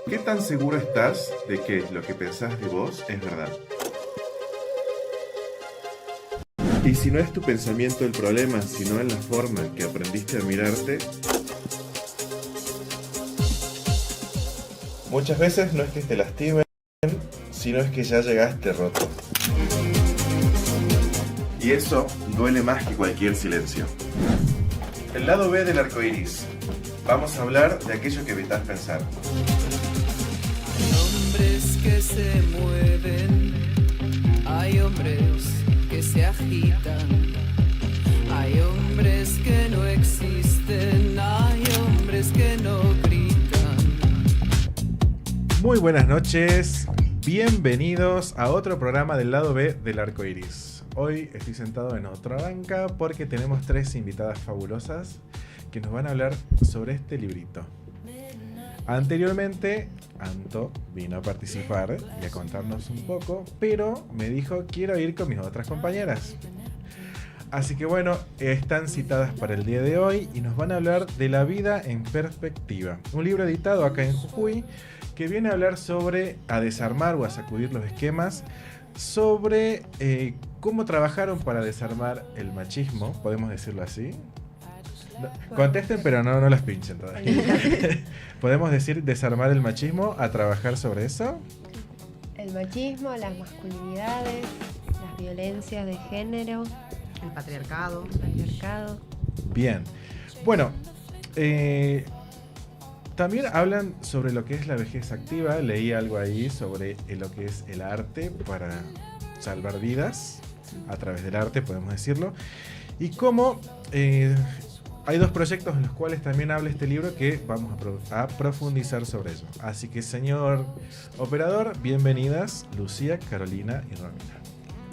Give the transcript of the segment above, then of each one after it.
¿Qué tan seguro estás de que lo que pensás de vos es verdad? Y si no es tu pensamiento el problema, sino en la forma que aprendiste a mirarte, muchas veces no es que te lastimen, sino es que ya llegaste roto. Y eso duele más que cualquier silencio. El lado B del arco iris. Vamos a hablar de aquello que evitas pensar. Hombres que se mueven, hay hombres que se agitan, hay hombres que no existen, hay hombres que no gritan. Muy buenas noches, bienvenidos a otro programa del lado B del arco iris. Hoy estoy sentado en otra banca porque tenemos tres invitadas fabulosas que nos van a hablar sobre este librito. Anteriormente, Anto vino a participar y a contarnos un poco, pero me dijo quiero ir con mis otras compañeras. Así que bueno, están citadas para el día de hoy y nos van a hablar de La vida en perspectiva, un libro editado acá en Jujuy que viene a hablar sobre a desarmar o a sacudir los esquemas, sobre cómo trabajaron para desarmar el machismo, podemos decirlo así. No, contesten, pero no las pinchen todavía. ¿Podemos decir desarmar el machismo, a trabajar sobre eso? El machismo, las masculinidades, las violencias de género, el patriarcado. Bien. Bueno, también hablan sobre lo que es la vejez activa. Leí algo ahí sobre lo que es el arte para salvar vidas, a través del arte, podemos decirlo. Y cómo hay dos proyectos en los cuales también habla este libro que vamos a profundizar sobre ello. Así que, señor operador, bienvenidas Lucía, Carolina y Romina.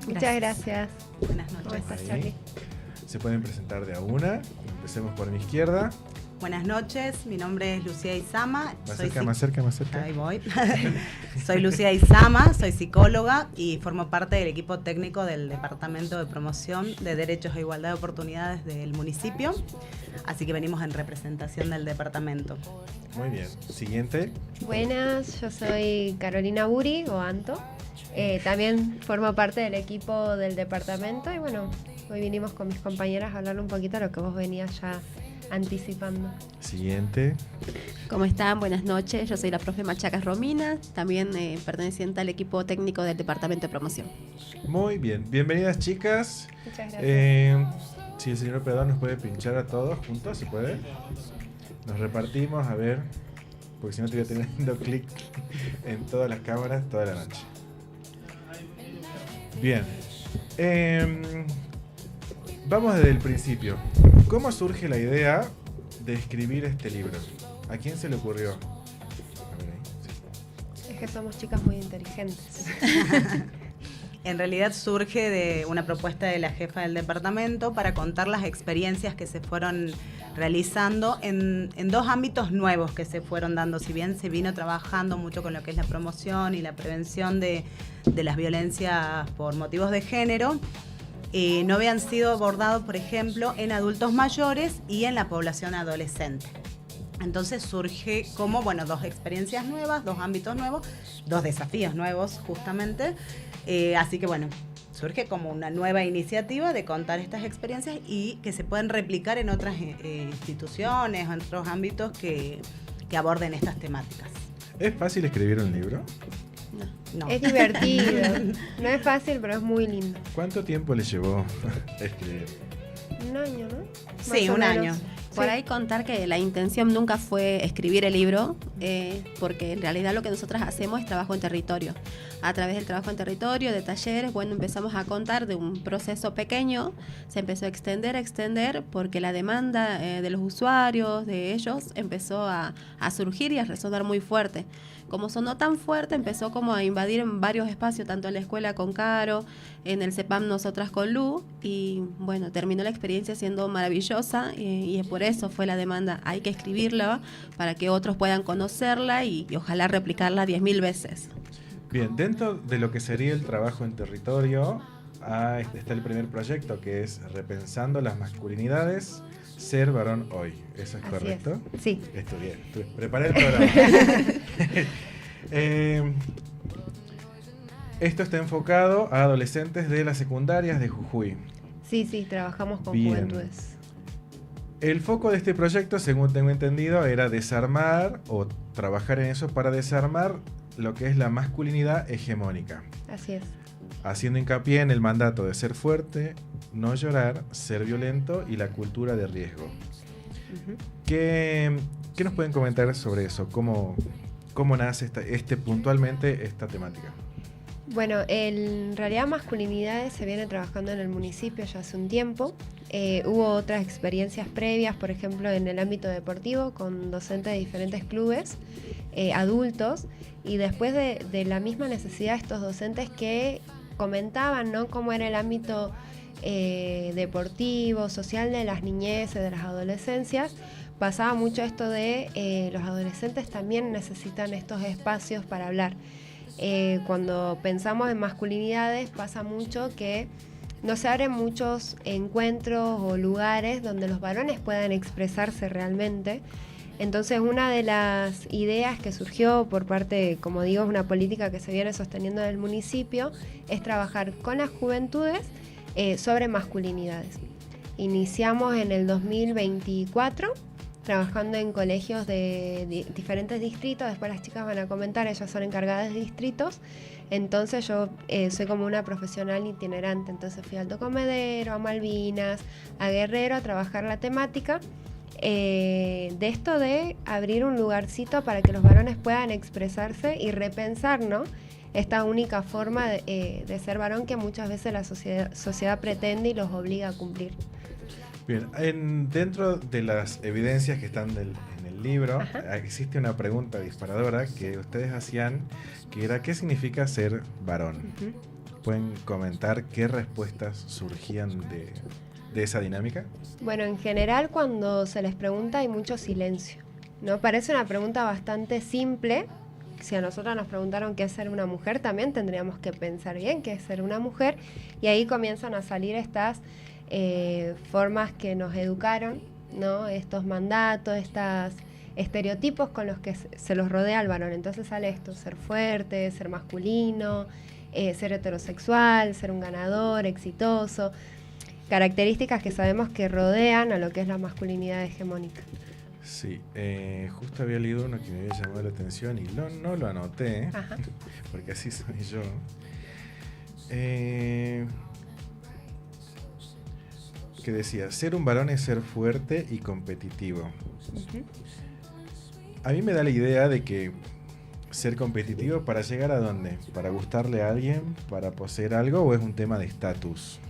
Muchas gracias. Buenas ¿Cómo noches. estás, Ahí. Charlie? Se pueden presentar de a una. Empecemos por mi izquierda. Buenas noches, mi nombre es Lucía Izama. Más cerca. Ahí voy. Soy Lucía Izama, soy psicóloga y formo parte del equipo técnico del Departamento de Promoción de Derechos e Igualdad de Oportunidades del municipio. Así que venimos en representación del departamento. Muy bien. Siguiente. Buenas, yo soy Carolina Buri, o Anto. También formo parte del equipo del departamento y bueno, hoy vinimos con mis compañeras a hablar un poquito de lo que vos venías ya anticipando. Siguiente. ¿Cómo están? Buenas noches. Yo soy la profe Machacas Romina, también perteneciente al equipo técnico del Departamento de Promoción. Muy bien. Bienvenidas, chicas. Muchas gracias. Si el señor operador nos puede pinchar a todos juntos, ¿se puede? Nos repartimos, a ver, porque si no te voy a tener dando clic en todas las cámaras toda la noche. Bien. Vamos desde el principio. ¿Cómo surge la idea de escribir este libro? ¿A quién se le ocurrió? A ver ahí, sí. Es que somos chicas muy inteligentes. En realidad surge de una propuesta de la jefa del departamento para contar las experiencias que se fueron realizando en dos ámbitos nuevos que se fueron dando. Si bien se vino trabajando mucho con lo que es la promoción y la prevención de las violencias por motivos de género, no habían sido abordados, por ejemplo, en adultos mayores y en la población adolescente. Entonces surge como, bueno, dos experiencias nuevas, dos ámbitos nuevos, dos desafíos nuevos justamente. Así que bueno, surge como una nueva iniciativa de contar estas experiencias y que se pueden replicar en otras instituciones o en otros ámbitos que aborden estas temáticas. ¿Es fácil escribir un libro? No. Es divertido. No es fácil, pero es muy lindo. ¿Cuánto tiempo le llevó escribir? Un año, ¿no? Sí, Más o un menos. año. Por Sí. ahí contar que la intención nunca fue escribir el libro, porque en realidad lo que nosotras hacemos es trabajo en territorio. A través del trabajo en territorio, de talleres, bueno, empezamos a contar de un proceso pequeño, se empezó a extender, porque la demanda de los usuarios, de ellos, empezó a surgir y a resonar muy fuerte. Como sonó tan fuerte, empezó como a invadir en varios espacios, tanto en la escuela con Caro, en el CEPAM nosotras con Lu, y bueno, terminó la experiencia siendo maravillosa, y por eso fue la demanda. Hay que escribirla para que otros puedan conocerla y ojalá replicarla 10.000 veces. Bien, dentro de lo que sería el trabajo en territorio, está el primer proyecto que es Repensando las masculinidades, Ser varón hoy. ¿Eso es Así correcto? es. Sí. Estudié. Preparé el programa. Esto está enfocado a adolescentes de las secundarias de Jujuy. Sí, trabajamos con Bien. juventudes. El foco de este proyecto, según tengo entendido, era desarmar o trabajar en eso para desarmar lo que es la masculinidad hegemónica, Así es. haciendo hincapié en el mandato de ser fuerte, no llorar, ser violento y la cultura de riesgo. Ujú. ¿Qué nos pueden comentar sobre eso? ¿Cómo nace puntualmente esta temática? Bueno, en realidad masculinidades se viene trabajando en el municipio ya hace un tiempo. Hubo otras experiencias previas, por ejemplo, en el ámbito deportivo, con docentes de diferentes clubes, adultos, y después de la misma necesidad de estos docentes que comentaban, ¿no?, cómo era el ámbito deportivo, social de las niñeces, de las adolescencias. Pasaba mucho esto de los adolescentes también necesitan estos espacios para hablar. Cuando pensamos en masculinidades pasa mucho que no se abren muchos encuentros o lugares donde los varones puedan expresarse realmente. Entonces una de las ideas que surgió por parte, como digo, es una política que se viene sosteniendo en el municipio, es trabajar con las juventudes sobre masculinidades. Iniciamos en el 2024 trabajando en colegios de diferentes distritos. Después las chicas van a comentar, ellas son encargadas de distritos. Entonces yo soy como una profesional itinerante, entonces fui a Alto Comedero, a Malvinas, a Guerrero a trabajar la temática de esto de abrir un lugarcito para que los varones puedan expresarse y repensar, ¿no?, esta única forma de ser varón que muchas veces la sociedad pretende y los obliga a cumplir. Bien, dentro de las evidencias que están en el libro, Ajá. existe una pregunta disparadora que ustedes hacían, que era ¿qué significa ser varón? Ujú. ¿Pueden comentar qué respuestas surgían de esa dinámica? Bueno, en general cuando se les pregunta hay mucho silencio, ¿no? Parece una pregunta bastante simple. Si a nosotros nos preguntaron qué es ser una mujer, también tendríamos que pensar bien qué es ser una mujer, y ahí comienzan a salir estas formas que nos educaron, ¿no?, estos mandatos, estos estereotipos con los que se los rodea al varón. Entonces sale esto: ser fuerte, ser masculino, ser heterosexual, ser un ganador, exitoso, características que sabemos que rodean a lo que es la masculinidad hegemónica. Sí, justo había leído uno que me había llamado la atención y no lo anoté, Ajá. porque así soy yo. Que decía, ser un varón es ser fuerte y competitivo. Ujú. A mí me da la idea de que ser competitivo, ¿para llegar a dónde? ¿Para gustarle a alguien? ¿Para poseer algo? ¿O es un tema de estatus?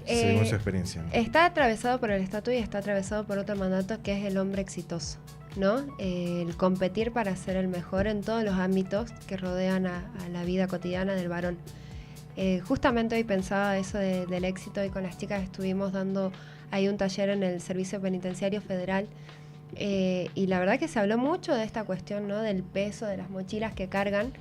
Según su experiencia. Está atravesado por el estatus y está atravesado por otro mandato que es el hombre exitoso, ¿no? El competir para ser el mejor en todos los ámbitos que rodean a la vida cotidiana del varón. Justamente hoy pensaba eso del éxito, y con las chicas estuvimos dando ahí un taller en el Servicio Penitenciario Federal, y la verdad que se habló mucho de esta cuestión, ¿no?, del peso de las mochilas que cargan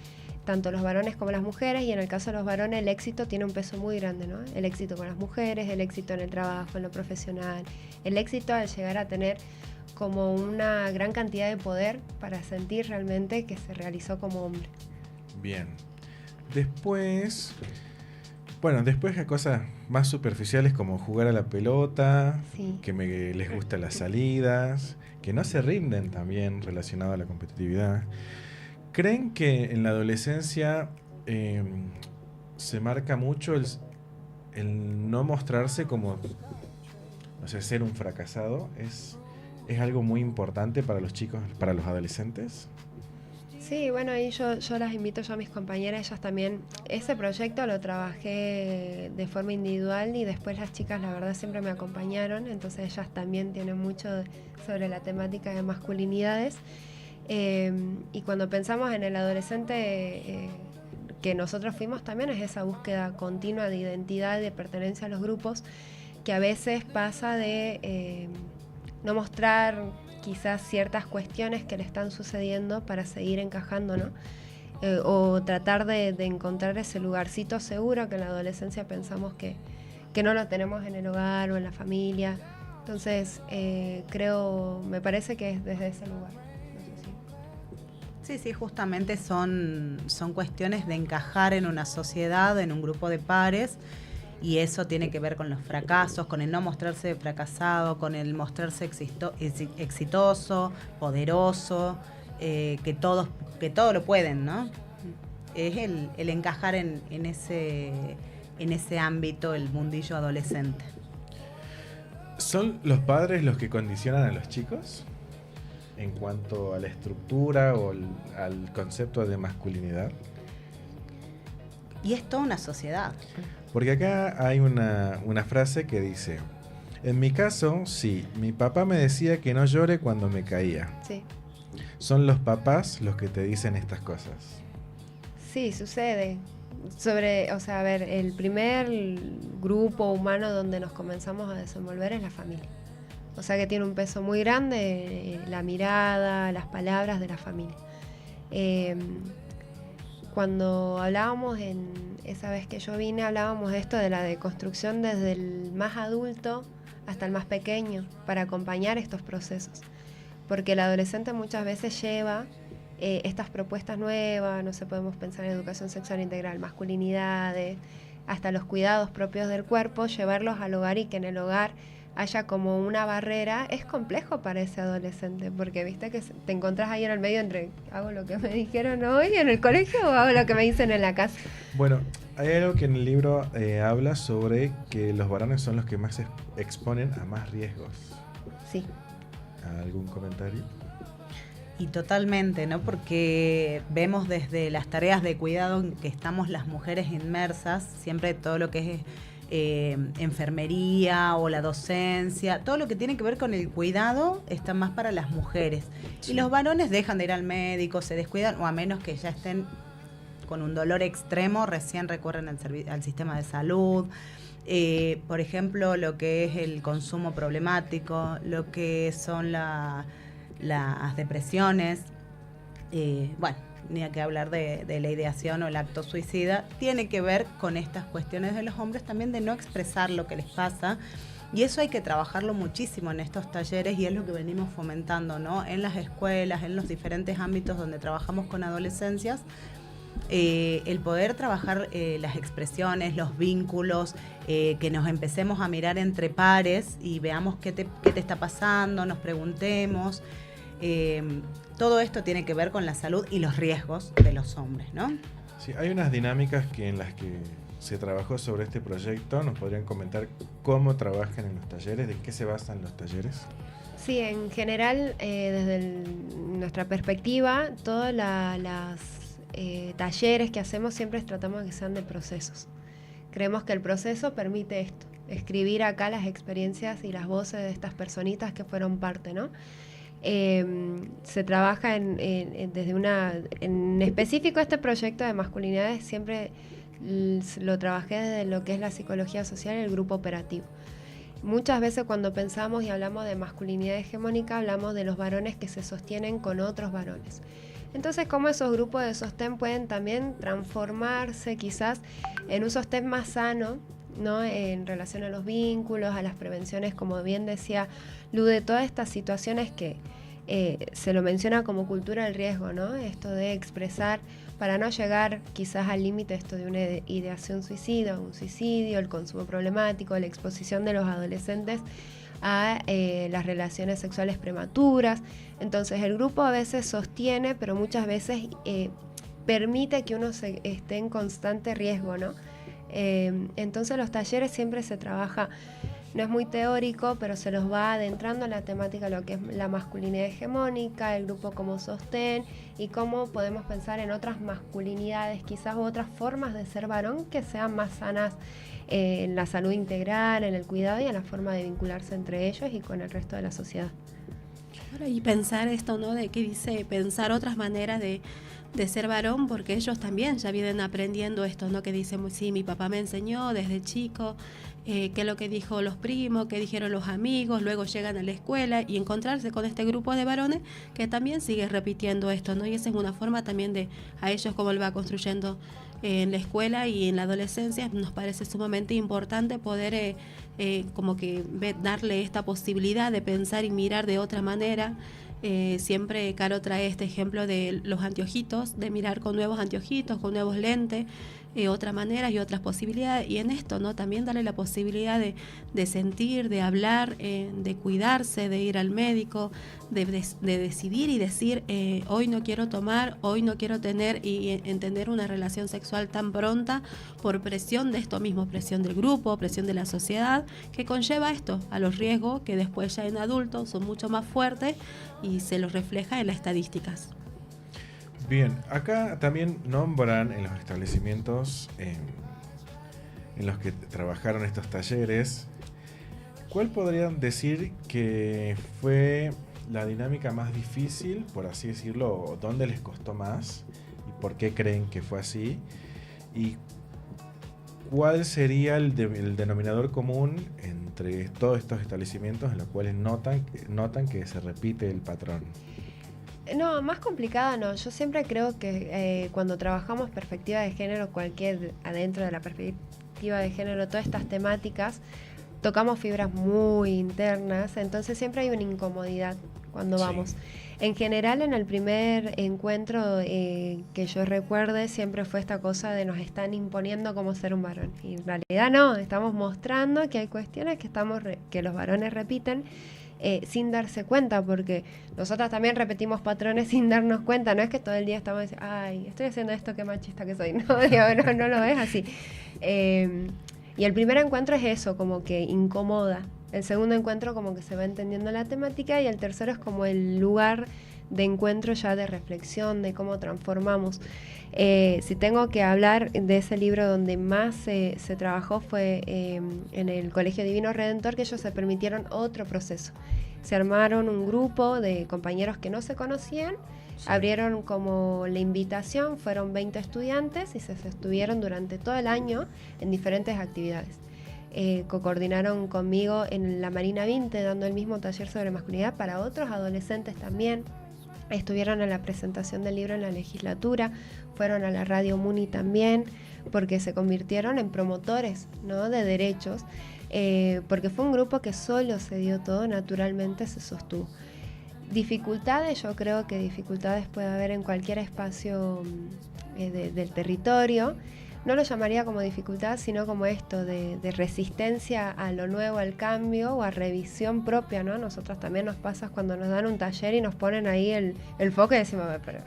tanto los varones como las mujeres, y en el caso de los varones el éxito tiene un peso muy grande, ¿no? El éxito con las mujeres, el éxito en el trabajo, en lo profesional, el éxito al llegar a tener como una gran cantidad de poder para sentir realmente que se realizó como hombre. Bien. Después hay cosas más superficiales como jugar a la pelota, Sí. que les gustan las salidas, que no se rinden también relacionado a la competitividad. ¿Creen que en la adolescencia se marca mucho el no mostrarse como, no sé, ser un fracasado? ¿Es algo muy importante para los chicos, para los adolescentes? Sí, bueno, ahí yo las invito yo a mis compañeras, ellas también. Ese proyecto lo trabajé de forma individual y después las chicas, la verdad, siempre me acompañaron, entonces ellas también tienen mucho sobre la temática de masculinidades. Y cuando pensamos en el adolescente que nosotros fuimos, también es esa búsqueda continua de identidad, de pertenencia a los grupos, que a veces pasa de no mostrar quizás ciertas cuestiones que le están sucediendo para seguir encajando, ¿no? O tratar de encontrar ese lugarcito seguro que en la adolescencia pensamos que no lo tenemos en el hogar o en la familia. Entonces, me parece que es desde ese lugar. No sé si- Sí, justamente son cuestiones de encajar en una sociedad, en un grupo de pares, y eso tiene que ver con los fracasos, con el no mostrarse fracasado, con el mostrarse exitoso, poderoso, que todo lo pueden, ¿no? Es el encajar en ese ámbito, el mundillo adolescente. ¿Son los padres los que condicionan a los chicos en cuanto a la estructura o al concepto de masculinidad? Y es toda una sociedad. Porque acá hay una frase que dice: en mi caso, sí, mi papá me decía que no llore cuando me caía. Sí. Son los papás los que te dicen estas cosas. Sí, sucede. A ver, el primer grupo humano donde nos comenzamos a desenvolver es la familia. O sea que tiene un peso muy grande la mirada, las palabras de la familia. Cuando hablábamos esa vez que yo vine, hablábamos de esto de la deconstrucción desde el más adulto hasta el más pequeño para acompañar estos procesos. Porque el adolescente muchas veces lleva estas propuestas nuevas, no sé, podemos pensar en educación sexual integral, masculinidades, hasta los cuidados propios del cuerpo, llevarlos al hogar y que en el hogar haya como una barrera, es complejo para ese adolescente, porque viste que te encontrás ahí en el medio entre hago lo que me dijeron hoy en el colegio o hago lo que me dicen en la casa. Bueno, hay algo que en el libro habla sobre que los varones son los que más se exponen a más riesgos. Sí. ¿Algún comentario? Y totalmente, ¿no? Porque vemos desde las tareas de cuidado en que estamos las mujeres inmersas, siempre todo lo que es enfermería o la docencia, todo lo que tiene que ver con el cuidado está más para las mujeres. Sí. Y los varones dejan de ir al médico, se descuidan, o a menos que ya estén con un dolor extremo, recién recurren al sistema de salud. Por ejemplo, lo que es el consumo problemático, lo que son las depresiones, bueno, ni a que hablar de la ideación o el acto suicida, tiene que ver con estas cuestiones de los hombres también de no expresar lo que les pasa, y eso hay que trabajarlo muchísimo en estos talleres y es lo que venimos fomentando, ¿no? En las escuelas, en los diferentes ámbitos donde trabajamos con adolescencias, el poder trabajar las expresiones, los vínculos, que nos empecemos a mirar entre pares y veamos qué te está pasando, nos preguntemos. Todo esto tiene que ver con la salud y los riesgos de los hombres, ¿no? Sí, hay unas dinámicas en las que se trabajó sobre este proyecto. ¿Nos podrían comentar cómo trabajan en los talleres? ¿De qué se basan los talleres? Sí, en general, desde nuestra perspectiva, todos los talleres que hacemos siempre tratamos de que sean de procesos. Creemos que el proceso permite esto, escribir acá las experiencias y las voces de estas personitas que fueron parte, ¿no? Se trabaja en específico este proyecto de masculinidades, siempre lo trabajé desde lo que es la psicología social y el grupo operativo. Muchas veces cuando pensamos y hablamos de masculinidad hegemónica, hablamos de los varones que se sostienen con otros varones. Entonces, cómo esos grupos de sostén pueden también transformarse quizás en un sostén más sano, ¿no? En relación a los vínculos, a las prevenciones, como bien decía Lu, de todas estas situaciones que se lo menciona como cultura del riesgo, ¿no? Esto de expresar para no llegar quizás al límite esto de una ideación suicida, un suicidio, el consumo problemático, la exposición de los adolescentes a las relaciones sexuales prematuras. Entonces el grupo a veces sostiene, pero muchas veces permite que uno esté en constante riesgo, ¿no? Entonces los talleres siempre se trabaja, no es muy teórico, pero se los va adentrando en la temática de lo que es la masculinidad hegemónica, el grupo como sostén y cómo podemos pensar en otras masculinidades, quizás otras formas de ser varón que sean más sanas en la salud integral, en el cuidado y en la forma de vincularse entre ellos y con el resto de la sociedad. Y pensar esto, ¿no? De que dice pensar otras maneras de de ser varón, porque ellos también ya vienen aprendiendo esto, ¿no? Que dicen, sí, mi papá me enseñó desde chico, qué es lo que dijo los primos, qué dijeron los amigos, luego llegan a la escuela y encontrarse con este grupo de varones que también sigue repitiendo esto, ¿no? Y esa es una forma también de a ellos cómo lo va construyendo en la escuela y en la adolescencia. Nos parece sumamente importante poder como que darle esta posibilidad de pensar y mirar de otra manera. Siempre Caro trae este ejemplo de los anteojitos, de mirar con nuevos anteojitos, con nuevos lentes, otras maneras y otras posibilidades. Y en esto, ¿no? También darle la posibilidad de sentir, de hablar, de cuidarse, de ir al médico, de decidir y decir, hoy no quiero tomar, hoy no quiero tener y entender una relación sexual tan pronta por presión de esto mismo, presión del grupo, presión de la sociedad, que conlleva esto, a los riesgos que después ya en adultos son mucho más fuertes y se los refleja en las estadísticas. Bien, acá también nombran en los establecimientos en los que trabajaron estos talleres, ¿cuál podrían decir que fue la dinámica más difícil, por así decirlo, o dónde les costó más y por qué creen que fue así? ¿Y cuál sería el denominador común entre todos estos establecimientos en los cuales notan que se repite el patrón? No, más complicada no. Yo siempre creo que cuando trabajamos perspectiva de género, adentro de la perspectiva de género, todas estas temáticas, tocamos fibras muy internas, entonces siempre hay una incomodidad cuando vamos. En general, en el primer encuentro que yo recuerde, siempre fue esta cosa de nos están imponiendo cómo ser un varón. Y en realidad no, estamos mostrando que hay cuestiones que los varones repiten, sin darse cuenta, porque nosotras también repetimos patrones sin darnos cuenta. No es que todo el día estamos diciendo, ay, estoy haciendo esto, qué machista que soy. No, digo, no lo es así. Y el primer encuentro es eso, como que incomoda. El segundo encuentro como que se va entendiendo la temática y el tercero es como el lugar de encuentro ya de reflexión, de cómo transformamos. Si tengo que hablar de ese libro donde más se trabajó fue en el Colegio Divino Redentor, que ellos se permitieron otro proceso. Se armaron un grupo de compañeros que no se conocían, abrieron como la invitación, fueron 20 estudiantes y se sostuvieron durante todo el año en diferentes actividades. Co-coordinaron conmigo en la Marina 20 dando el mismo taller sobre masculinidad para otros adolescentes también. Estuvieron en la presentación del libro en la legislatura, fueron a la Radio Muni también, porque se convirtieron en promotores, ¿no?, de derechos, porque fue un grupo que solo se dio todo, naturalmente se sostuvo. Dificultades, yo creo que dificultades puede haber en cualquier espacio del territorio. No lo llamaría como dificultad, sino como esto de resistencia a lo nuevo, al cambio o a revisión propia, ¿no? Nosotros también nos pasa cuando nos dan un taller y nos ponen ahí el foco y decimos, pero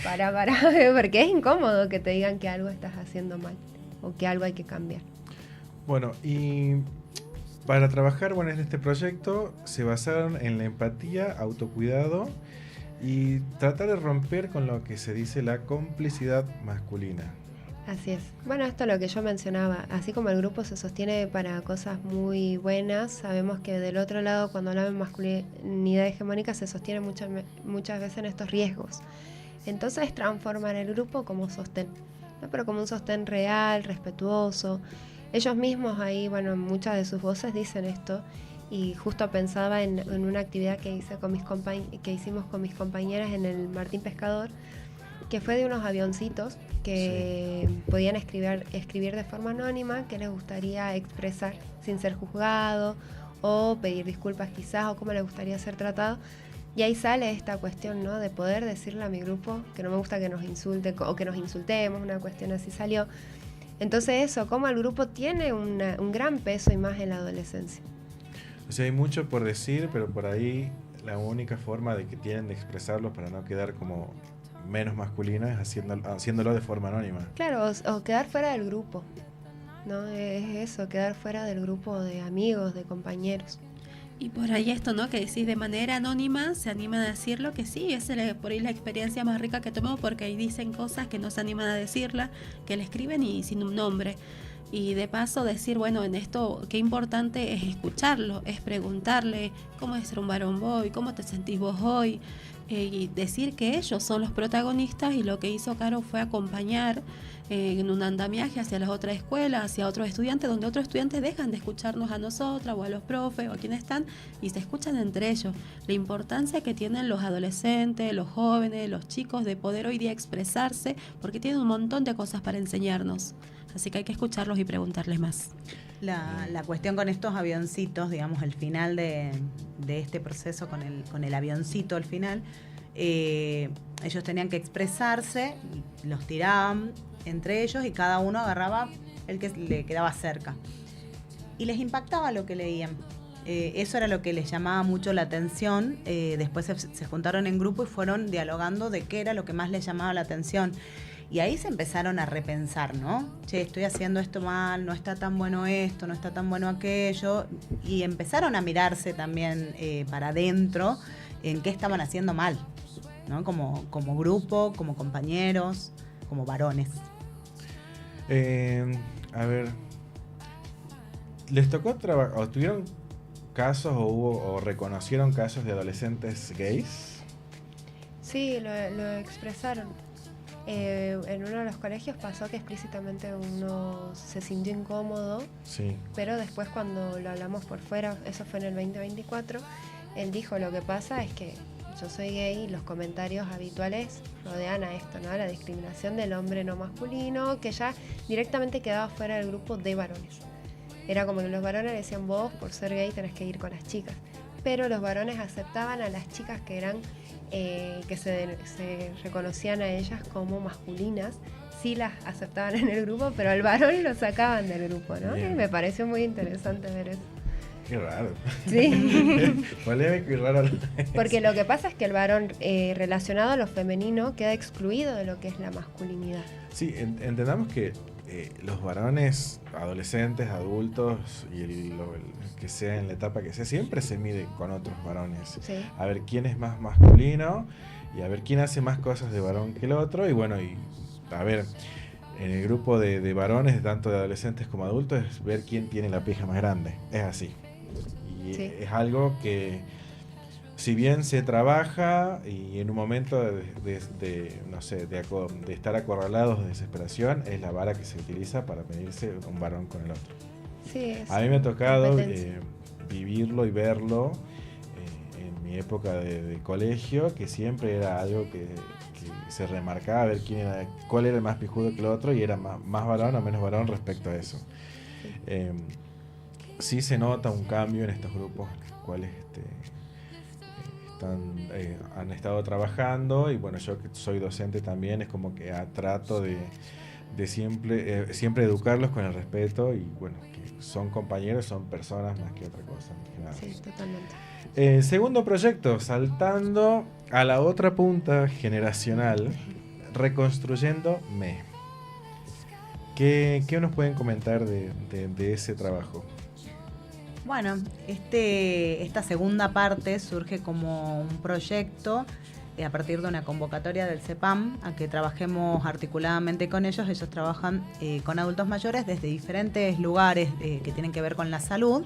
para, porque es incómodo que te digan que algo estás haciendo mal o que algo hay que cambiar. Bueno, y para trabajar en este proyecto se basaron en la empatía, autocuidado y tratar de romper con lo que se dice la complicidad masculina. Así es. Bueno, esto es lo que yo mencionaba. Así como el grupo se sostiene para cosas muy buenas, sabemos que del otro lado, cuando hablamos de masculinidad hegemónica, se sostiene muchas veces en estos riesgos. Entonces, transformar el grupo como sostén, ¿no? Pero como un sostén real, respetuoso. Ellos mismos ahí, muchas de sus voces dicen esto. Y justo pensaba en una actividad que hicimos con mis compañeras en el Martín Pescador, que fue de unos avioncitos que podían escribir de forma anónima, que les gustaría expresar sin ser juzgado o pedir disculpas quizás, o cómo les gustaría ser tratado. Y ahí sale esta cuestión, ¿no?, de poder decirle a mi grupo que no me gusta que nos insulte o que nos insultemos, una cuestión así salió. Entonces eso, cómo el grupo tiene un gran peso y más en la adolescencia. O sea, hay mucho por decir, pero por ahí la única forma de que tienen de expresarlo para no quedar como menos masculina es haciéndolo de forma anónima. Claro, o quedar fuera del grupo, ¿no? Es eso, quedar fuera del grupo de amigos, de compañeros. Y por ahí esto, ¿no?, que decís de manera anónima, se animan a decirlo, que sí, es por ahí la experiencia más rica que tomamos, porque ahí dicen cosas que no se animan a decirla, que le escriben y sin un nombre. Y de paso decir, bueno, en esto qué importante es escucharlo, es preguntarle cómo es ser un varón boy, cómo te sentís vos hoy, y decir que ellos son los protagonistas, y lo que hizo Caro fue acompañar en un andamiaje hacia las otras escuelas, hacia otros estudiantes, donde otros estudiantes dejan de escucharnos a nosotras o a los profes o a quienes están y se escuchan entre ellos. La importancia que tienen los adolescentes, los jóvenes, los chicos de poder hoy día expresarse, porque tienen un montón de cosas para enseñarnos. Así que hay que escucharlos y preguntarles más. La cuestión con estos avioncitos, digamos, el final de este proceso con el avioncito al final, ellos tenían que expresarse, los tiraban entre ellos y cada uno agarraba el que le quedaba cerca. Y les impactaba lo que leían. Eso era lo que les llamaba mucho la atención. Después se juntaron en grupo y fueron dialogando de qué era lo que más les llamaba la atención. Y ahí se empezaron a repensar, ¿no? Che, estoy haciendo esto mal, no está tan bueno esto, no está tan bueno aquello. Y empezaron a mirarse también para adentro en qué estaban haciendo mal, ¿no? Como grupo, como compañeros, como varones. A ver, ¿les tocó trabajar, o tuvieron casos o reconocieron casos de adolescentes gays? Sí, lo expresaron. En uno de los colegios pasó que explícitamente uno se sintió incómodo, Sí. pero después cuando lo hablamos por fuera, eso fue en el 2024, él dijo, lo que pasa es que yo soy gay y los comentarios habituales rodean a esto, ¿no? A la discriminación del hombre no masculino, que ya directamente quedaba fuera del grupo de varones. Era como que los varones decían, vos por ser gay tenés que ir con las chicas, pero los varones aceptaban a las chicas que eran que se reconocían a ellas como masculinas, sí las aceptaban en el grupo, pero al varón lo sacaban del grupo, ¿no? Bien. Y me pareció muy interesante ver eso. Qué raro. Sí. Polémico y raro. Porque lo que pasa es que el varón relacionado a lo femenino queda excluido de lo que es la masculinidad. Sí, entendamos que los varones, adolescentes, adultos y el que sea en la etapa que sea, siempre se mide con otros varones. Sí. A ver quién es más masculino y a ver quién hace más cosas de varón que el otro. Y bueno, y a ver, en el grupo de varones, tanto de adolescentes como adultos, es ver quién tiene la pija más grande. Es así. Y Sí. es algo que, si bien se trabaja y en un momento no sé, de estar acorralados de desesperación, es la vara que se utiliza para medirse un varón con el otro. Sí, es A mí me ha tocado competencia. vivirlo y verlo en mi época de colegio, que siempre era algo que se remarcaba, a ver cuál era el más pijudo que el otro, y era más varón o menos varón respecto a eso. Sí se nota un cambio en estos grupos en los cuales han estado trabajando, y bueno, yo que soy docente también, es como que trato de siempre educarlos con el respeto, y bueno, que son compañeros, son personas más que otra cosa. Más que nada. Sí, totalmente. Segundo proyecto, saltando a la otra punta generacional, reconstruyendo Me. ¿Qué nos pueden comentar de ese trabajo? Bueno, esta segunda parte surge como un proyecto a partir de una convocatoria del CEPAM, a que trabajemos articuladamente con ellos. Ellos trabajan con adultos mayores desde diferentes lugares que tienen que ver con la salud,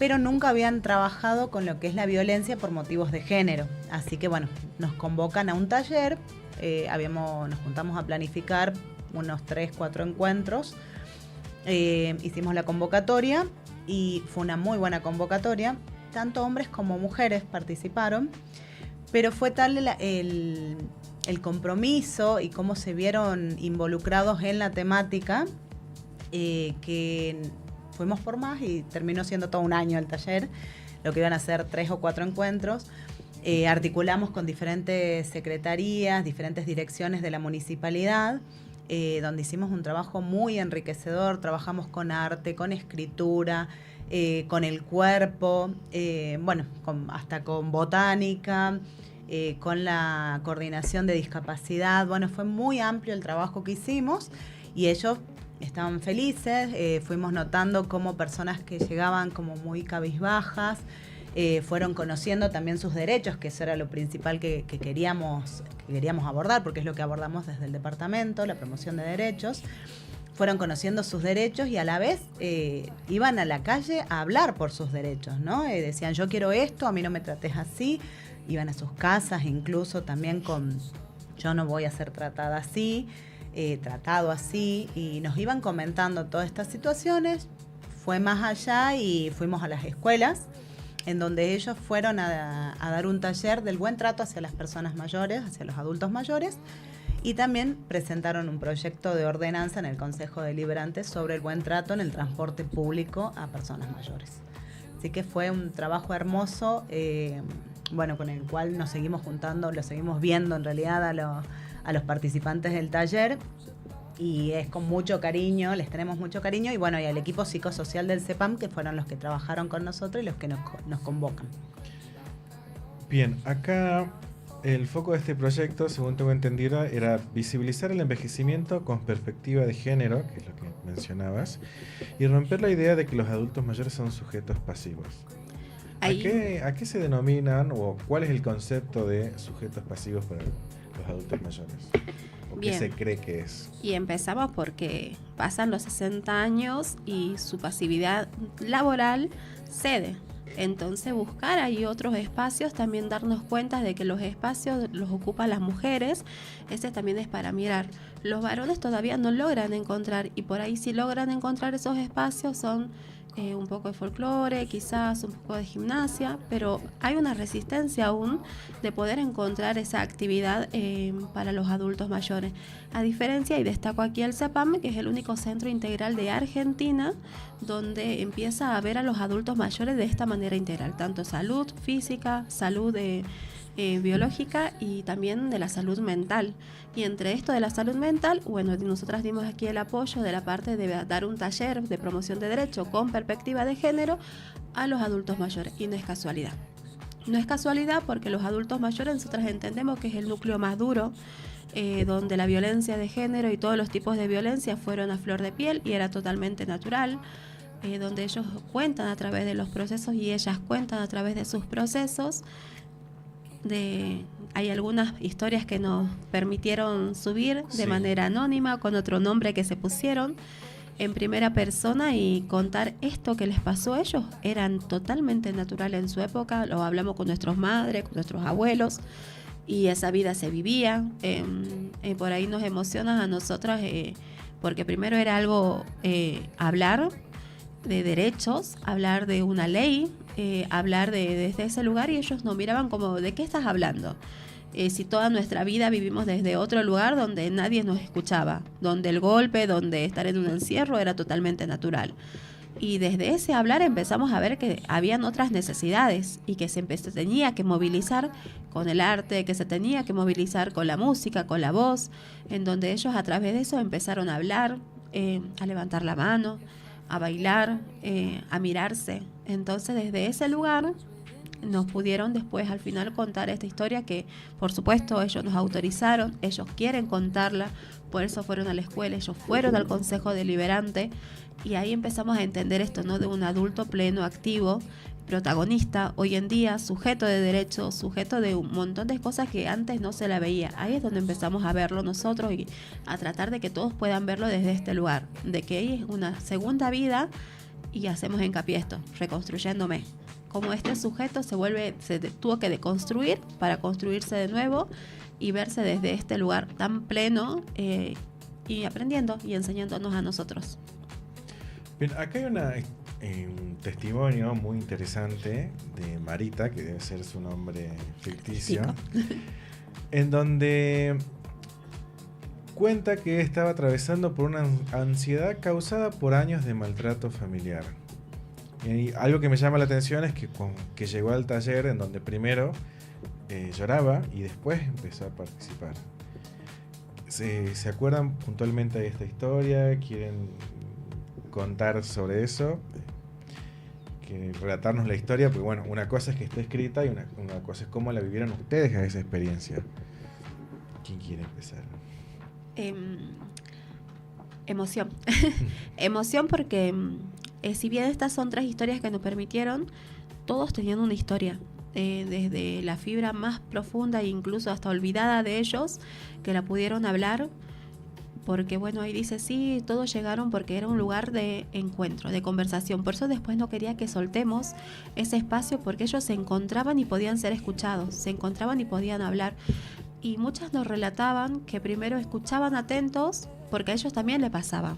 pero nunca habían trabajado con lo que es la violencia por motivos de género. Así que bueno, nos convocan a un taller, nos juntamos a planificar unos 3-4 encuentros, hicimos la convocatoria y fue una muy buena convocatoria, tanto hombres como mujeres participaron, pero fue tal el compromiso y cómo se vieron involucrados en la temática que fuimos por más y terminó siendo todo un año el taller, lo que iban a ser 3 o 4 encuentros. Articulamos con diferentes secretarías, diferentes direcciones de la municipalidad, donde hicimos un trabajo muy enriquecedor. Trabajamos con arte, con escritura, con el cuerpo, hasta con botánica, con la coordinación de discapacidad. Bueno, fue muy amplio el trabajo que hicimos y ellos estaban felices. Fuimos notando cómo personas que llegaban como muy cabizbajas fueron conociendo también sus derechos, que eso era lo principal que queríamos abordar, porque es lo que abordamos desde el departamento, la promoción de derechos. fueron conociendo sus derechos y a la vez iban a la calle a hablar por sus derechos, ¿no? Decían, yo quiero esto, a mí no me trates así. Iban a sus casas, incluso también con, yo no voy a ser tratada así, tratado así, y nos iban comentando todas estas situaciones. Fue más allá y fuimos a las escuelas, en donde ellos fueron a dar un taller del buen trato hacia las personas mayores, hacia los adultos mayores, y también presentaron un proyecto de ordenanza en el Consejo Deliberante sobre el buen trato en el transporte público a personas mayores. Así que fue un trabajo hermoso, bueno, con el cual nos seguimos juntando, lo seguimos viendo en realidad a los participantes del taller, y es con mucho cariño, les tenemos mucho cariño, y bueno, y al equipo psicosocial del CEPAM, que fueron los que trabajaron con nosotros y los que nos convocan. Bien, acá el foco de este proyecto, según tengo entendido, era visibilizar el envejecimiento con perspectiva de género, que es lo que mencionabas, y romper la idea de que los adultos mayores son sujetos pasivos. ¿A qué se denominan o cuál es el concepto de sujetos pasivos para los adultos mayores? ¿O qué se cree que es? Y empezamos porque pasan los 60 años y su pasividad laboral cede. Entonces buscar ahí otros espacios, también darnos cuenta de que los espacios los ocupan las mujeres, ese también es para mirar. Los varones todavía no logran encontrar, y por ahí si logran encontrar esos espacios son un poco de folclore, quizás un poco de gimnasia, pero hay una resistencia aún de poder encontrar esa actividad para los adultos mayores. A diferencia, y destaco aquí el CEPAM, que es el único centro integral de Argentina donde empieza a ver a los adultos mayores de esta manera integral, tanto salud física, salud biológica y también de la salud mental. Y entre esto de la salud mental, bueno, nosotras dimos aquí el apoyo de la parte de dar un taller de promoción de derecho con perspectiva de género a los adultos mayores, y no es casualidad. No es casualidad porque los adultos mayores nosotras entendemos que es el núcleo más duro, donde la violencia de género y todos los tipos de violencia fueron a flor de piel y era totalmente natural, donde ellos cuentan a través de los procesos y ellas cuentan a través de sus procesos. Hay algunas historias que nos permitieron subir de manera anónima con otro nombre que se pusieron en primera persona y contar esto que les pasó a ellos. Eran totalmente natural en su época, lo hablamos con nuestras madres, con nuestros abuelos, y esa vida se vivía. Por ahí nos emociona a nosotras porque primero era algo hablar de derechos, hablar de una ley, hablar desde ese lugar, y ellos nos miraban como, ¿de qué estás hablando? Si toda nuestra vida vivimos desde otro lugar donde nadie nos escuchaba, donde el golpe, donde estar en un encierro era totalmente natural. Y desde ese hablar empezamos a ver que habían otras necesidades y que se tenía que movilizar con el arte, que se tenía que movilizar con la música, con la voz, en donde ellos a través de eso empezaron a hablar, a levantar la mano, a bailar, a mirarse. Entonces desde ese lugar nos pudieron después al final contar esta historia que por supuesto ellos nos autorizaron, ellos quieren contarla, por eso fueron a la escuela, ellos fueron al Consejo Deliberante, y ahí empezamos a entender esto, ¿no? De un adulto pleno, activo, protagonista, hoy en día sujeto de derechos, sujeto de un montón de cosas que antes no se la veía. Ahí es donde empezamos a verlo nosotros y a tratar de que todos puedan verlo desde este lugar, de que ahí es una segunda vida, y hacemos hincapié esto, reconstruyéndome. Como este sujeto se tuvo que deconstruir para construirse de nuevo y verse desde este lugar tan pleno y aprendiendo y enseñándonos a nosotros. Bien, acá hay un testimonio muy interesante de Marita, que debe ser su nombre ficticio, en donde cuenta que estaba atravesando por una ansiedad causada por años de maltrato familiar. Y algo que me llama la atención es que llegó al taller en donde primero lloraba y después empezó a participar. ¿Se acuerdan puntualmente de esta historia? ¿Quieren contar sobre eso? Relatarnos la historia, porque bueno, una cosa es que esté escrita y una cosa es cómo la vivieron ustedes a esa experiencia. ¿Quién quiere empezar? Emoción. Emoción porque si bien estas son 3 historias que nos permitieron, todos tenían una historia, desde la fibra más profunda e incluso hasta olvidada de ellos, que la pudieron hablar, porque bueno, ahí dice, sí, todos llegaron porque era un lugar de encuentro, de conversación. Por eso después no quería que soltemos ese espacio, porque ellos se encontraban y podían ser escuchados, se encontraban y podían hablar. Y muchas nos relataban que primero escuchaban atentos, porque a ellos también le pasaba.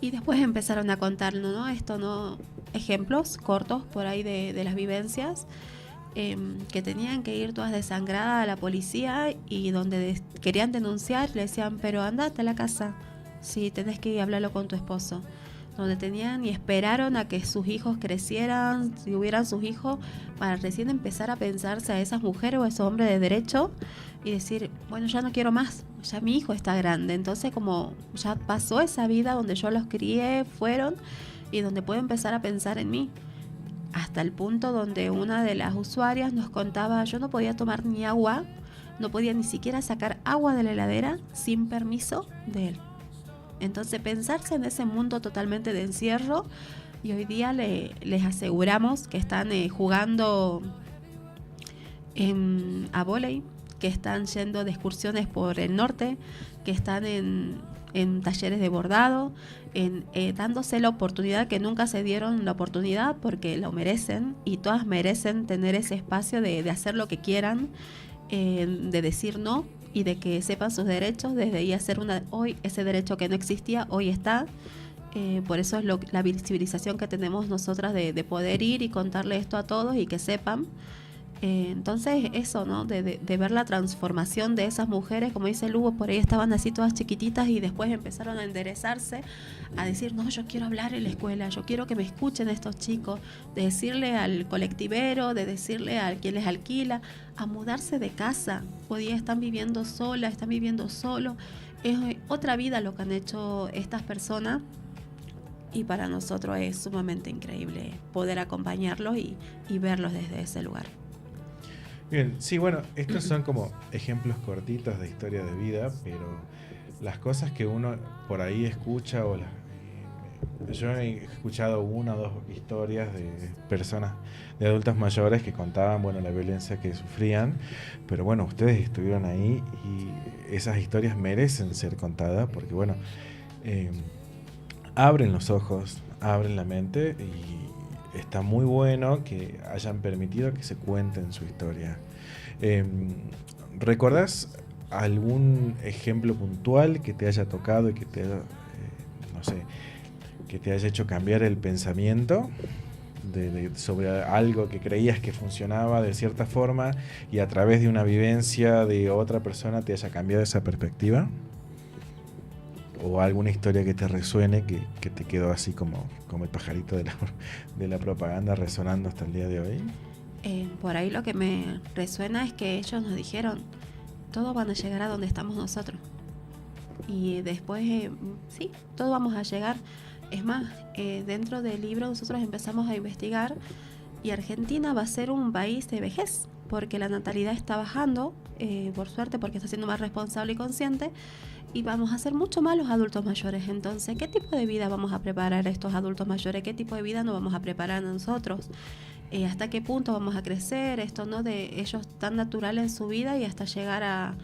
Y después empezaron a contarnos, ¿no? Esto, ¿no? Ejemplos cortos por ahí de las vivencias, que tenían que ir todas desangradas a la policía, y donde querían denunciar le decían, pero andate a la casa, si tenés que ir a hablarlo con tu esposo. Donde tenían y esperaron a que sus hijos crecieran, si hubieran sus hijos, para recién empezar a pensarse a esas mujeres o a esos hombres de derecho y decir, bueno, ya no quiero más, ya mi hijo está grande. Entonces como ya pasó esa vida donde yo los crié, fueron, y donde puedo empezar a pensar en mí. Hasta el punto donde una de las usuarias nos contaba, yo no podía tomar ni agua, no podía ni siquiera sacar agua de la heladera sin permiso de él. Entonces pensarse en ese mundo totalmente de encierro, y hoy día les aseguramos que están jugando a vóley, que están yendo de excursiones por el norte, que están en talleres de bordado, dándose la oportunidad que nunca se dieron la oportunidad, porque lo merecen, y todas merecen tener ese espacio de hacer lo que quieran, de decir no, y de que sepan sus derechos, desde ahí hacer hoy ese derecho que no existía, hoy está. Por eso es la visibilización que tenemos nosotras de poder ir y contarle esto a todos y que sepan. Entonces eso, ¿no? De ver la transformación de esas mujeres, como dice Lugo, por ahí estaban así todas chiquititas y después empezaron a enderezarse, a decir, no, yo quiero hablar en la escuela, yo quiero que me escuchen estos chicos, de decirle al colectivero, de decirle a quien les alquila, a mudarse de casa. Hoy día están viviendo solas, están viviendo solos, es otra vida lo que han hecho estas personas, y para nosotros es sumamente increíble poder acompañarlos y verlos desde ese lugar. Bien, sí, bueno, estos son como ejemplos cortitos de historia de vida, pero las cosas que uno por ahí escucha, yo he escuchado una o dos historias de personas, de adultos mayores que contaban, bueno, la violencia que sufrían, pero bueno, ustedes estuvieron ahí y esas historias merecen ser contadas porque, bueno, abren los ojos, abren la mente, y está muy bueno que hayan permitido que se cuenten su historia. ¿Recordás algún ejemplo puntual que te haya tocado y que te haya, no sé, que te haya hecho cambiar el pensamiento sobre algo que creías que funcionaba de cierta forma y a través de una vivencia de otra persona te haya cambiado esa perspectiva? ¿O alguna historia que te resuene, que te quedó así como el pajarito de la propaganda resonando hasta el día de hoy? Por ahí lo que me resuena es que ellos nos dijeron, todos van a llegar a donde estamos nosotros. Y después, sí, todos vamos a llegar. Es más, dentro del libro nosotros empezamos a investigar, y Argentina va a ser un país de vejez, porque la natalidad está bajando, por suerte, porque está siendo más responsable y consciente, y vamos a ser mucho más los adultos mayores. Entonces, ¿qué tipo de vida vamos a preparar a estos adultos mayores? ¿Qué tipo de vida nos vamos a preparar a nosotros? ¿Hasta qué punto vamos a crecer? Esto, ¿no? De ellos tan natural en su vida, y hasta llegar a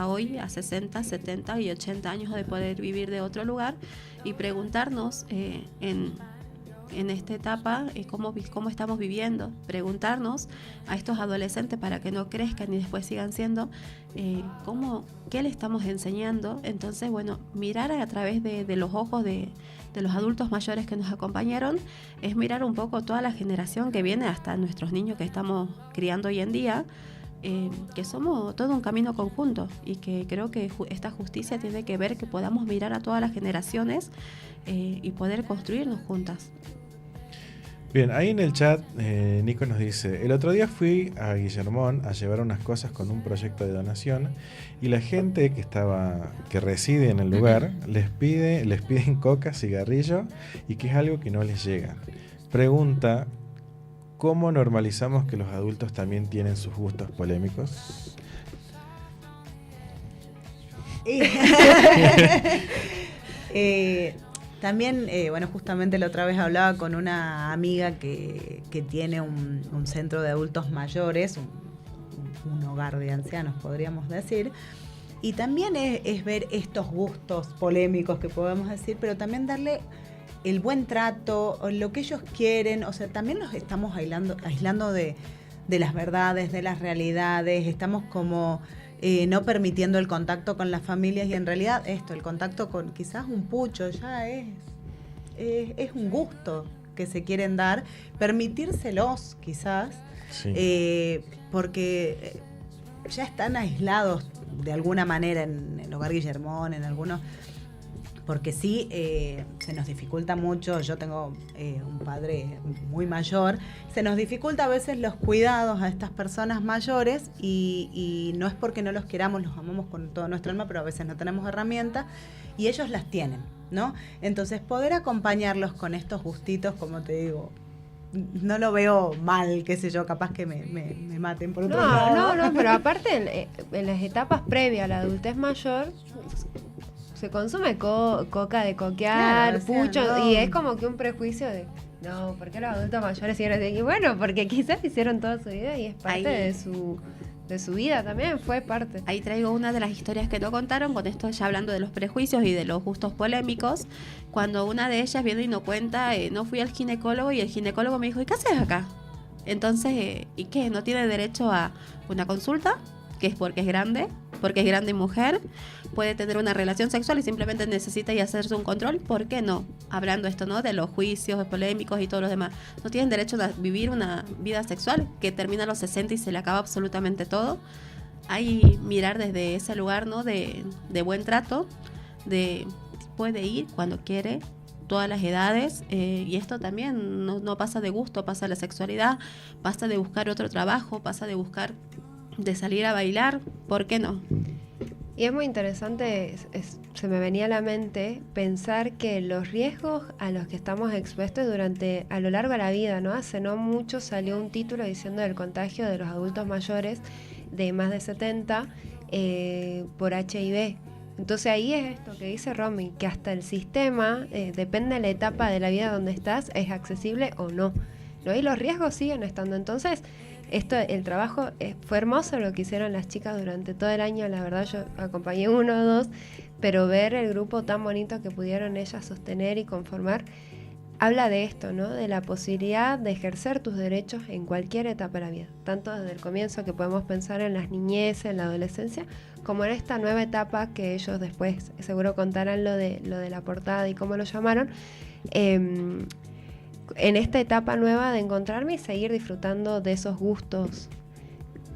hoy, a 60, 70 y 80 años de poder vivir de otro lugar, y preguntarnos en esta etapa cómo estamos viviendo, preguntarnos a estos adolescentes para que no crezcan y después sigan siendo, qué le estamos enseñando. Entonces, bueno, mirar a través de los ojos de los adultos mayores que nos acompañaron, es mirar un poco toda la generación que viene, hasta nuestros niños que estamos criando hoy en día, que somos todo un camino conjunto, y que creo que esta justicia tiene que ver que podamos mirar a todas las generaciones y poder construirnos juntas. Bien, ahí en el chat Nico nos dice, el otro día fui a Guillermón a llevar unas cosas con un proyecto de donación, y la gente que reside en el lugar les piden coca, cigarrillo, y que es algo que no les llega. Pregunta, ¿cómo normalizamos que los adultos también tienen sus gustos polémicos? También, bueno, justamente la otra vez hablaba con una amiga que tiene un centro de adultos mayores, un hogar de ancianos, podríamos decir, Y también es ver estos gustos polémicos que podemos decir, pero también darle el buen trato, o lo que ellos quieren. O sea, también los estamos aislando de las verdades, de las realidades. Estamos como no permitiendo el contacto con las familias, y en realidad el contacto con quizás un pucho ya es un gusto que se quieren dar, permitírselos quizás, Sí. porque ya están aislados de alguna manera en el Hogar Guillermón, en algunos, porque sí, se nos dificulta mucho. Yo tengo un padre muy mayor, se nos dificulta a veces los cuidados a estas personas mayores, y no es porque no los queramos, los amamos con toda nuestra alma, pero a veces no tenemos herramientas y ellos las tienen, ¿no? Entonces, poder acompañarlos con estos gustitos, como te digo, no lo veo mal, qué sé yo, capaz que me maten por otro lado. No, pero aparte en las etapas previas a la adultez mayor se consume coca de coquear, Claro, o sea, pucho, no. y es como que un prejuicio de, no, ¿por qué los adultos mayores siguen así? Y bueno, porque quizás hicieron toda su vida y es parte Ahí. de su vida también, fue parte. Ahí traigo una de las historias que no contaron, con esto ya hablando de los prejuicios y de los gustos polémicos, cuando una de ellas viene y nos cuenta, no fui al ginecólogo, y el ginecólogo me dijo, ¿y qué haces acá? Entonces, ¿y qué? ¿No tiene derecho a una consulta? Que es porque es grande y mujer, puede tener una relación sexual y simplemente necesita y hacerse un control. ¿Por qué no? Hablando esto, ¿no? De los juicios polémicos y todos los demás. No tienen derecho a vivir una vida sexual que termina a los 60 y se le acaba absolutamente todo. Hay mirar desde ese lugar, ¿no? De buen trato, de puede ir cuando quiere, todas las edades, y esto también no pasa de gusto, pasa la sexualidad, pasa de buscar otro trabajo, pasa de salir a bailar, ¿por qué no? Y es muy interesante, se me venía a la mente pensar que los riesgos a los que estamos expuestos a lo largo de la vida, ¿no? Hace no mucho salió un título diciendo del contagio de los adultos mayores de más de 70 por HIV. Entonces ahí es esto que dice Romy, que hasta el sistema, depende de la etapa de la vida donde estás, es accesible o no, ¿no? Y los riesgos siguen estando. Entonces, el trabajo fue hermoso lo que hicieron las chicas durante todo el año. La verdad, yo acompañé 1 o 2, pero ver el grupo tan bonito que pudieron ellas sostener y conformar, habla de esto, ¿no? De la posibilidad de ejercer tus derechos en cualquier etapa de la vida, tanto desde el comienzo, que podemos pensar en las niñez, en la adolescencia, como en esta nueva etapa que ellos después seguro contarán lo de la portada y cómo lo llamaron, en esta etapa nueva de encontrarme y seguir disfrutando de esos gustos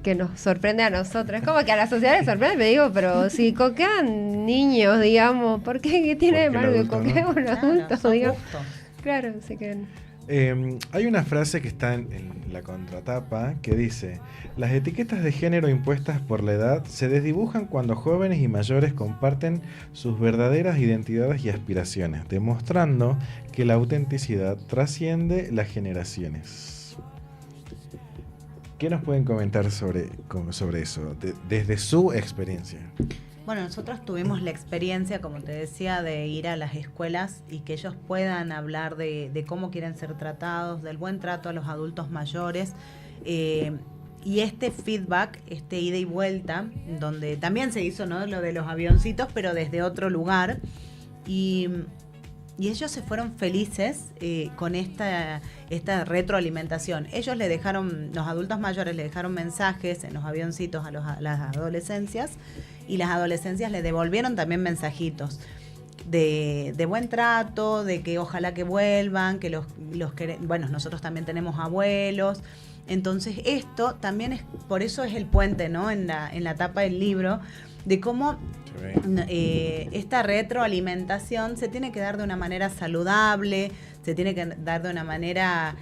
que nos sorprende a nosotros. Es como que a la sociedad le sorprende, me digo, pero si coquean niños, digamos, ¿por qué? ¿Qué tiene de malo que coquea un adulto? son Digamos? gustos. Claro, así que... Hay una frase que está en la contratapa que dice: las etiquetas de género impuestas por la edad se desdibujan cuando jóvenes y mayores comparten sus verdaderas identidades y aspiraciones, demostrando que la autenticidad trasciende las generaciones. ¿Qué nos pueden comentar sobre eso, desde su experiencia? Bueno, nosotros tuvimos la experiencia, como te decía, de ir a las escuelas y que ellos puedan hablar de cómo quieren ser tratados, del buen trato a los adultos mayores, y este feedback, ida y vuelta, donde también se hizo, ¿no?, lo de los avioncitos, pero desde otro lugar, y ellos se fueron felices con esta retroalimentación. Ellos los adultos mayores le dejaron mensajes en los avioncitos a las adolescencias, y las adolescencias le devolvieron también mensajitos de buen trato, de que ojalá que vuelvan, que bueno, nosotros también tenemos abuelos. Entonces esto también por eso es el puente, ¿no?, en la tapa del libro, de cómo esta retroalimentación se tiene que dar de una manera saludable, se tiene que dar de una manera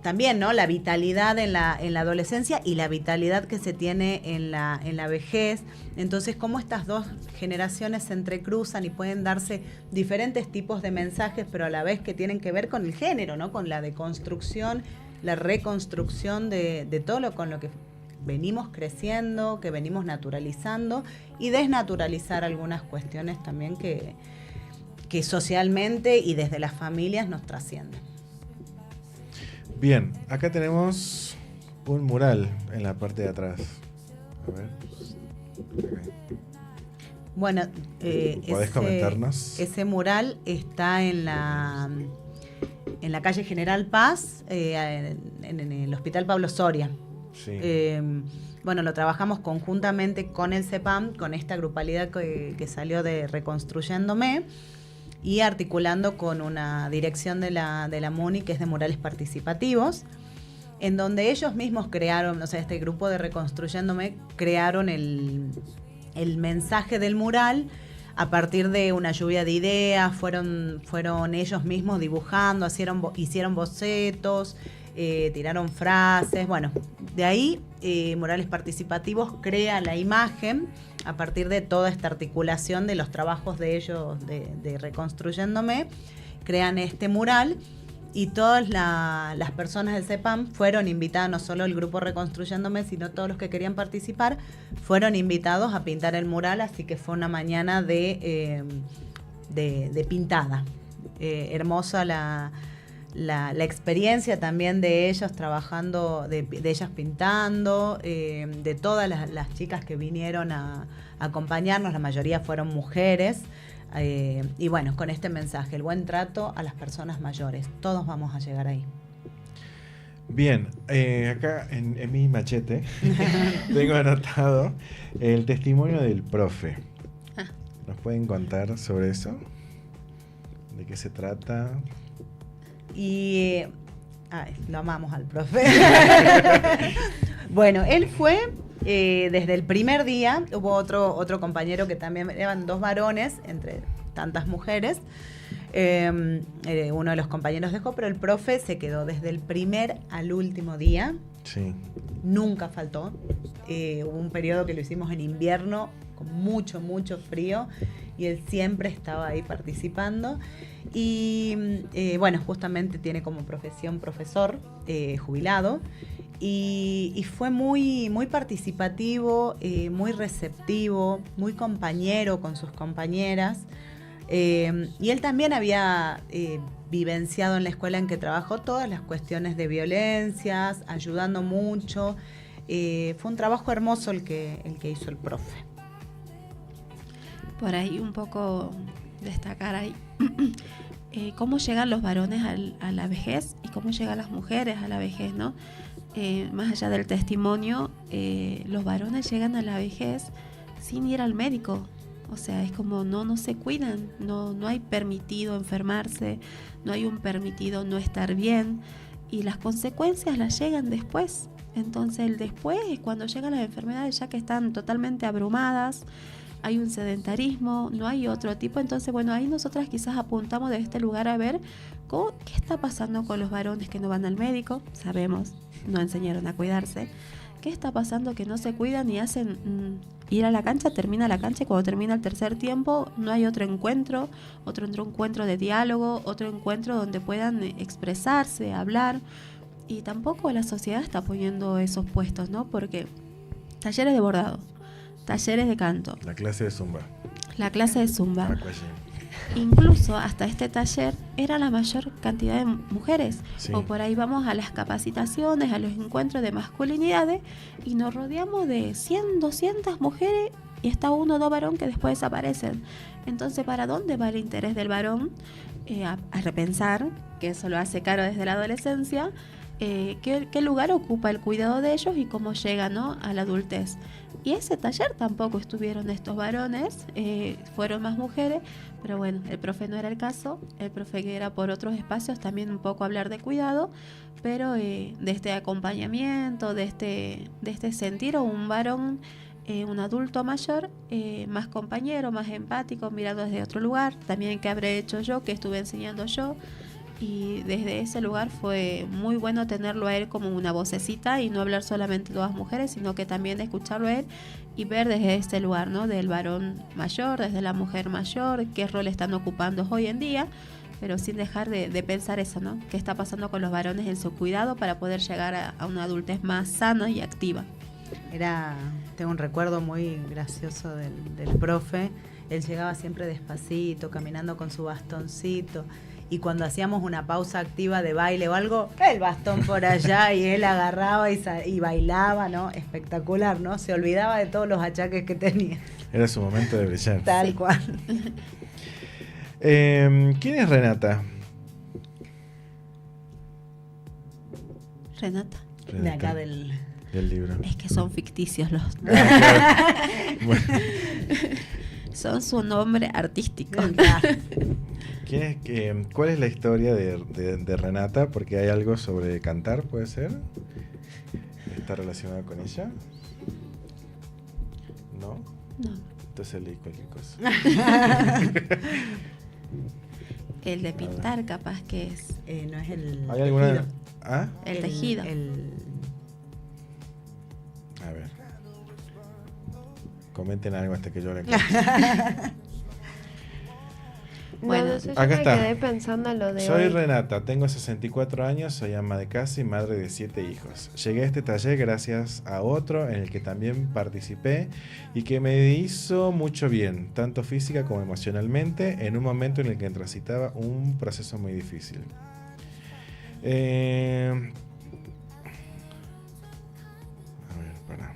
también, ¿no?, la vitalidad en la adolescencia y la vitalidad que se tiene en la vejez. Entonces, cómo estas dos generaciones se entrecruzan y pueden darse diferentes tipos de mensajes, pero a la vez que tienen que ver con el género, ¿no?, con la deconstrucción, la reconstrucción de todo con lo que venimos creciendo, que venimos naturalizando, y desnaturalizar algunas cuestiones también que socialmente y desde las familias nos trascienden. Bien, acá tenemos un mural en la parte de atrás. A ver. Bueno, ¿Podés comentarnos? ese mural está en la calle General Paz, en el Hospital Pablo Soria. Sí. Bueno, lo trabajamos conjuntamente con el CEPAM, con esta grupalidad que salió de Reconstruyéndome, y articulando con una dirección de la MUNI, que es de murales participativos, en donde ellos mismos crearon, o sea, este grupo de Reconstruyéndome crearon el mensaje del mural a partir de una lluvia de ideas. Fueron ellos mismos dibujando, hicieron bocetos, tiraron frases. Bueno, de ahí Murales Participativos crea la imagen a partir de toda esta articulación de los trabajos de ellos de Reconstruyéndome. Crean este mural y todas las personas del CEPAM fueron invitadas, no solo el grupo Reconstruyéndome, sino todos los que querían participar, fueron invitados a pintar el mural, así que fue una mañana de pintada. Hermosa la experiencia también de ellos trabajando, de ellas pintando, de todas las chicas que vinieron a acompañarnos, la mayoría fueron mujeres. Y bueno, con este mensaje, el buen trato a las personas mayores. Todos vamos a llegar ahí. Bien, acá en mi machete tengo anotado el testimonio del profe. ¿Nos pueden contar sobre eso? ¿De qué se trata? Y lo amamos al profe. Bueno, él fue desde el primer día. Hubo otro compañero que también eran 2 varones entre tantas mujeres. Uno de los compañeros dejó, pero el profe se quedó desde el primer al último día. Sí. Nunca faltó. Hubo un periodo que lo hicimos en invierno con mucho frío y él siempre estaba ahí participando. Y bueno, justamente tiene como profesión profesor jubilado. Y fue muy participativo, muy receptivo, muy compañero con sus compañeras. Y él también había vivenciado en la escuela en que trabajó todas las cuestiones de violencias, ayudando mucho. Fue un trabajo hermoso el que hizo el profe. Por ahí un poco destacar ahí cómo llegan los varones a la vejez y cómo llegan las mujeres a la vejez, ¿no? Más allá del testimonio, los varones llegan a la vejez sin ir al médico. O sea, es como no se cuidan, no hay permitido enfermarse, no hay un permitido no estar bien, y las consecuencias las llegan después. Entonces el después es cuando llegan las enfermedades ya que están totalmente abrumadas, hay un sedentarismo, no hay otro tipo. Entonces, bueno, ahí nosotras quizás apuntamos de este lugar a ver qué está pasando con los varones que no van al médico. Sabemos, no enseñaron a cuidarse. ¿Qué está pasando que no se cuidan y hacen ir a la cancha? Termina la cancha y cuando termina el tercer tiempo no hay otro encuentro de diálogo, otro encuentro donde puedan expresarse, hablar. Y tampoco la sociedad está poniendo esos puestos, ¿no? Porque talleres de bordado, talleres de canto, La clase de Zumba. Incluso hasta este taller era la mayor cantidad de mujeres. Sí. O por ahí vamos a las capacitaciones, a los encuentros de masculinidades y nos rodeamos de 100, 200 mujeres y está 1 o 2 varones que después desaparecen. Entonces, ¿para dónde va el interés del varón? A repensar, que eso lo hace Caro desde la adolescencia, qué lugar ocupa el cuidado de ellos y cómo llega, ¿no?, a la adultez. Y ese taller tampoco estuvieron estos varones, fueron más mujeres, pero bueno, el profe no era el caso, el profe que era por otros espacios también un poco hablar de cuidado, pero de este acompañamiento, de este sentir a un varón, un adulto mayor, más compañero, más empático, mirando desde otro lugar, también que habré hecho yo, que estuve enseñando yo. Y desde ese lugar fue muy bueno tenerlo a él como una vocecita y no hablar solamente de las mujeres, sino que también escucharlo a él y ver desde este lugar, ¿no?, del varón mayor, desde la mujer mayor, qué rol están ocupando hoy en día, pero sin dejar de pensar eso, ¿no?, qué está pasando con los varones en su cuidado para poder llegar a una adultez más sana y activa. Tengo un recuerdo muy gracioso del profe. Él llegaba siempre despacito, caminando con su bastoncito. y cuando hacíamos una pausa activa de baile o algo, el bastón por allá y él agarraba y bailaba, ¿no? Espectacular, ¿no? Se olvidaba de todos los achaques que tenía. Era su momento de brillar. Tal cual. ¿Quién es Renata? Renata. De acá del libro. Es que son ficticios los. Bueno, Son su nombre artístico. ¿cuál es la historia de Renata? Porque hay algo sobre cantar, ¿puede ser? ¿Está relacionado con ella? ¿No? No. Entonces leí cualquier cosa. El de pintar, capaz que es. No es el ¿Hay alguna? tejido. ¿Ah? El tejido. A ver. Comenten algo hasta que yo le encuentre. Bueno, no sé, yo acá me está. quedé pensando en lo de Soy hoy. Renata, tengo 64 años, soy ama de casa y madre de 7 hijos. Llegué a este taller gracias a otro en el que también participé y que me hizo mucho bien, tanto física como emocionalmente, en un momento en el que transitaba un proceso muy difícil. A ver, para.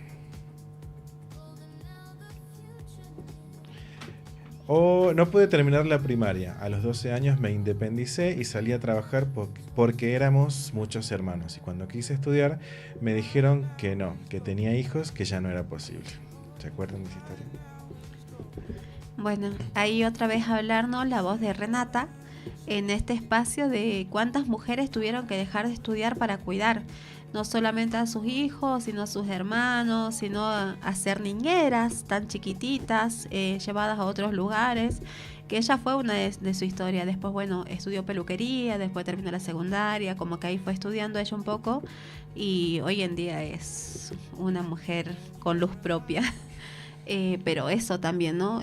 No pude terminar la primaria. A los 12 años me independicé y salí a trabajar porque éramos muchos hermanos. Y cuando quise estudiar me dijeron que no, que tenía hijos, que ya no era posible. ¿Se acuerdan de esa historia? Bueno, ahí otra vez hablarnos la voz de Renata en este espacio de cuántas mujeres tuvieron que dejar de estudiar para cuidar no solamente a sus hijos, sino a sus hermanos, sino a ser niñeras tan chiquititas, llevadas a otros lugares, que ella fue una de su historia. Después, bueno, estudió peluquería, después terminó la secundaria, como que ahí fue estudiando ella un poco, y hoy en día es una mujer con luz propia. Pero eso también, ¿no?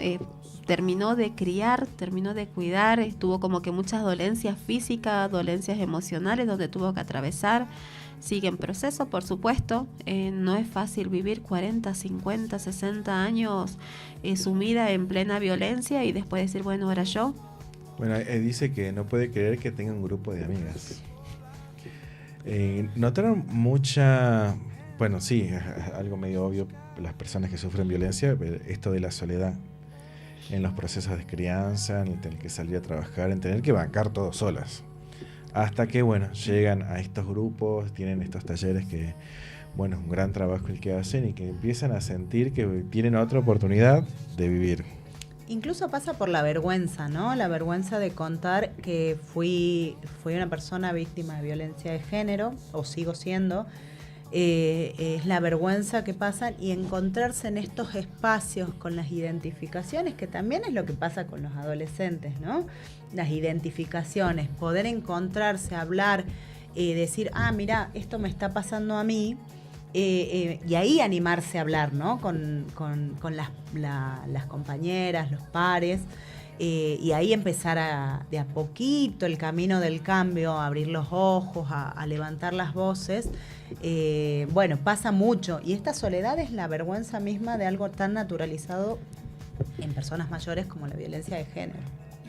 Terminó de criar, terminó de cuidar, tuvo como que muchas dolencias físicas, dolencias emocionales donde tuvo que atravesar. Sigue en proceso, por supuesto. No es fácil vivir 40, 50, 60 años sumida en plena violencia y después decir, bueno, ahora yo. Bueno, dice que no puede creer que tenga un grupo de amigas. Notaron mucha... Bueno, sí, es algo medio obvio, las personas que sufren violencia, esto de la soledad en los procesos de crianza, en el tener que salir a trabajar, en tener que bancar todo solas. Hasta que, bueno, llegan a estos grupos, tienen estos talleres que, bueno, es un gran trabajo el que hacen y que empiezan a sentir que tienen otra oportunidad de vivir. Incluso pasa por la vergüenza, ¿no? La vergüenza de contar que fui una persona víctima de violencia de género, o sigo siendo. Es la vergüenza que pasan y encontrarse en estos espacios con las identificaciones, que también es lo que pasa con los adolescentes, ¿no? Las identificaciones, poder encontrarse, hablar, decir, mira, esto me está pasando a mí, y ahí animarse a hablar, ¿no? Con las compañeras, los pares, y ahí empezar de a poquito el camino del cambio, a abrir los ojos, a levantar las voces. Bueno, pasa mucho, y esta soledad es la vergüenza misma de algo tan naturalizado en personas mayores como la violencia de género.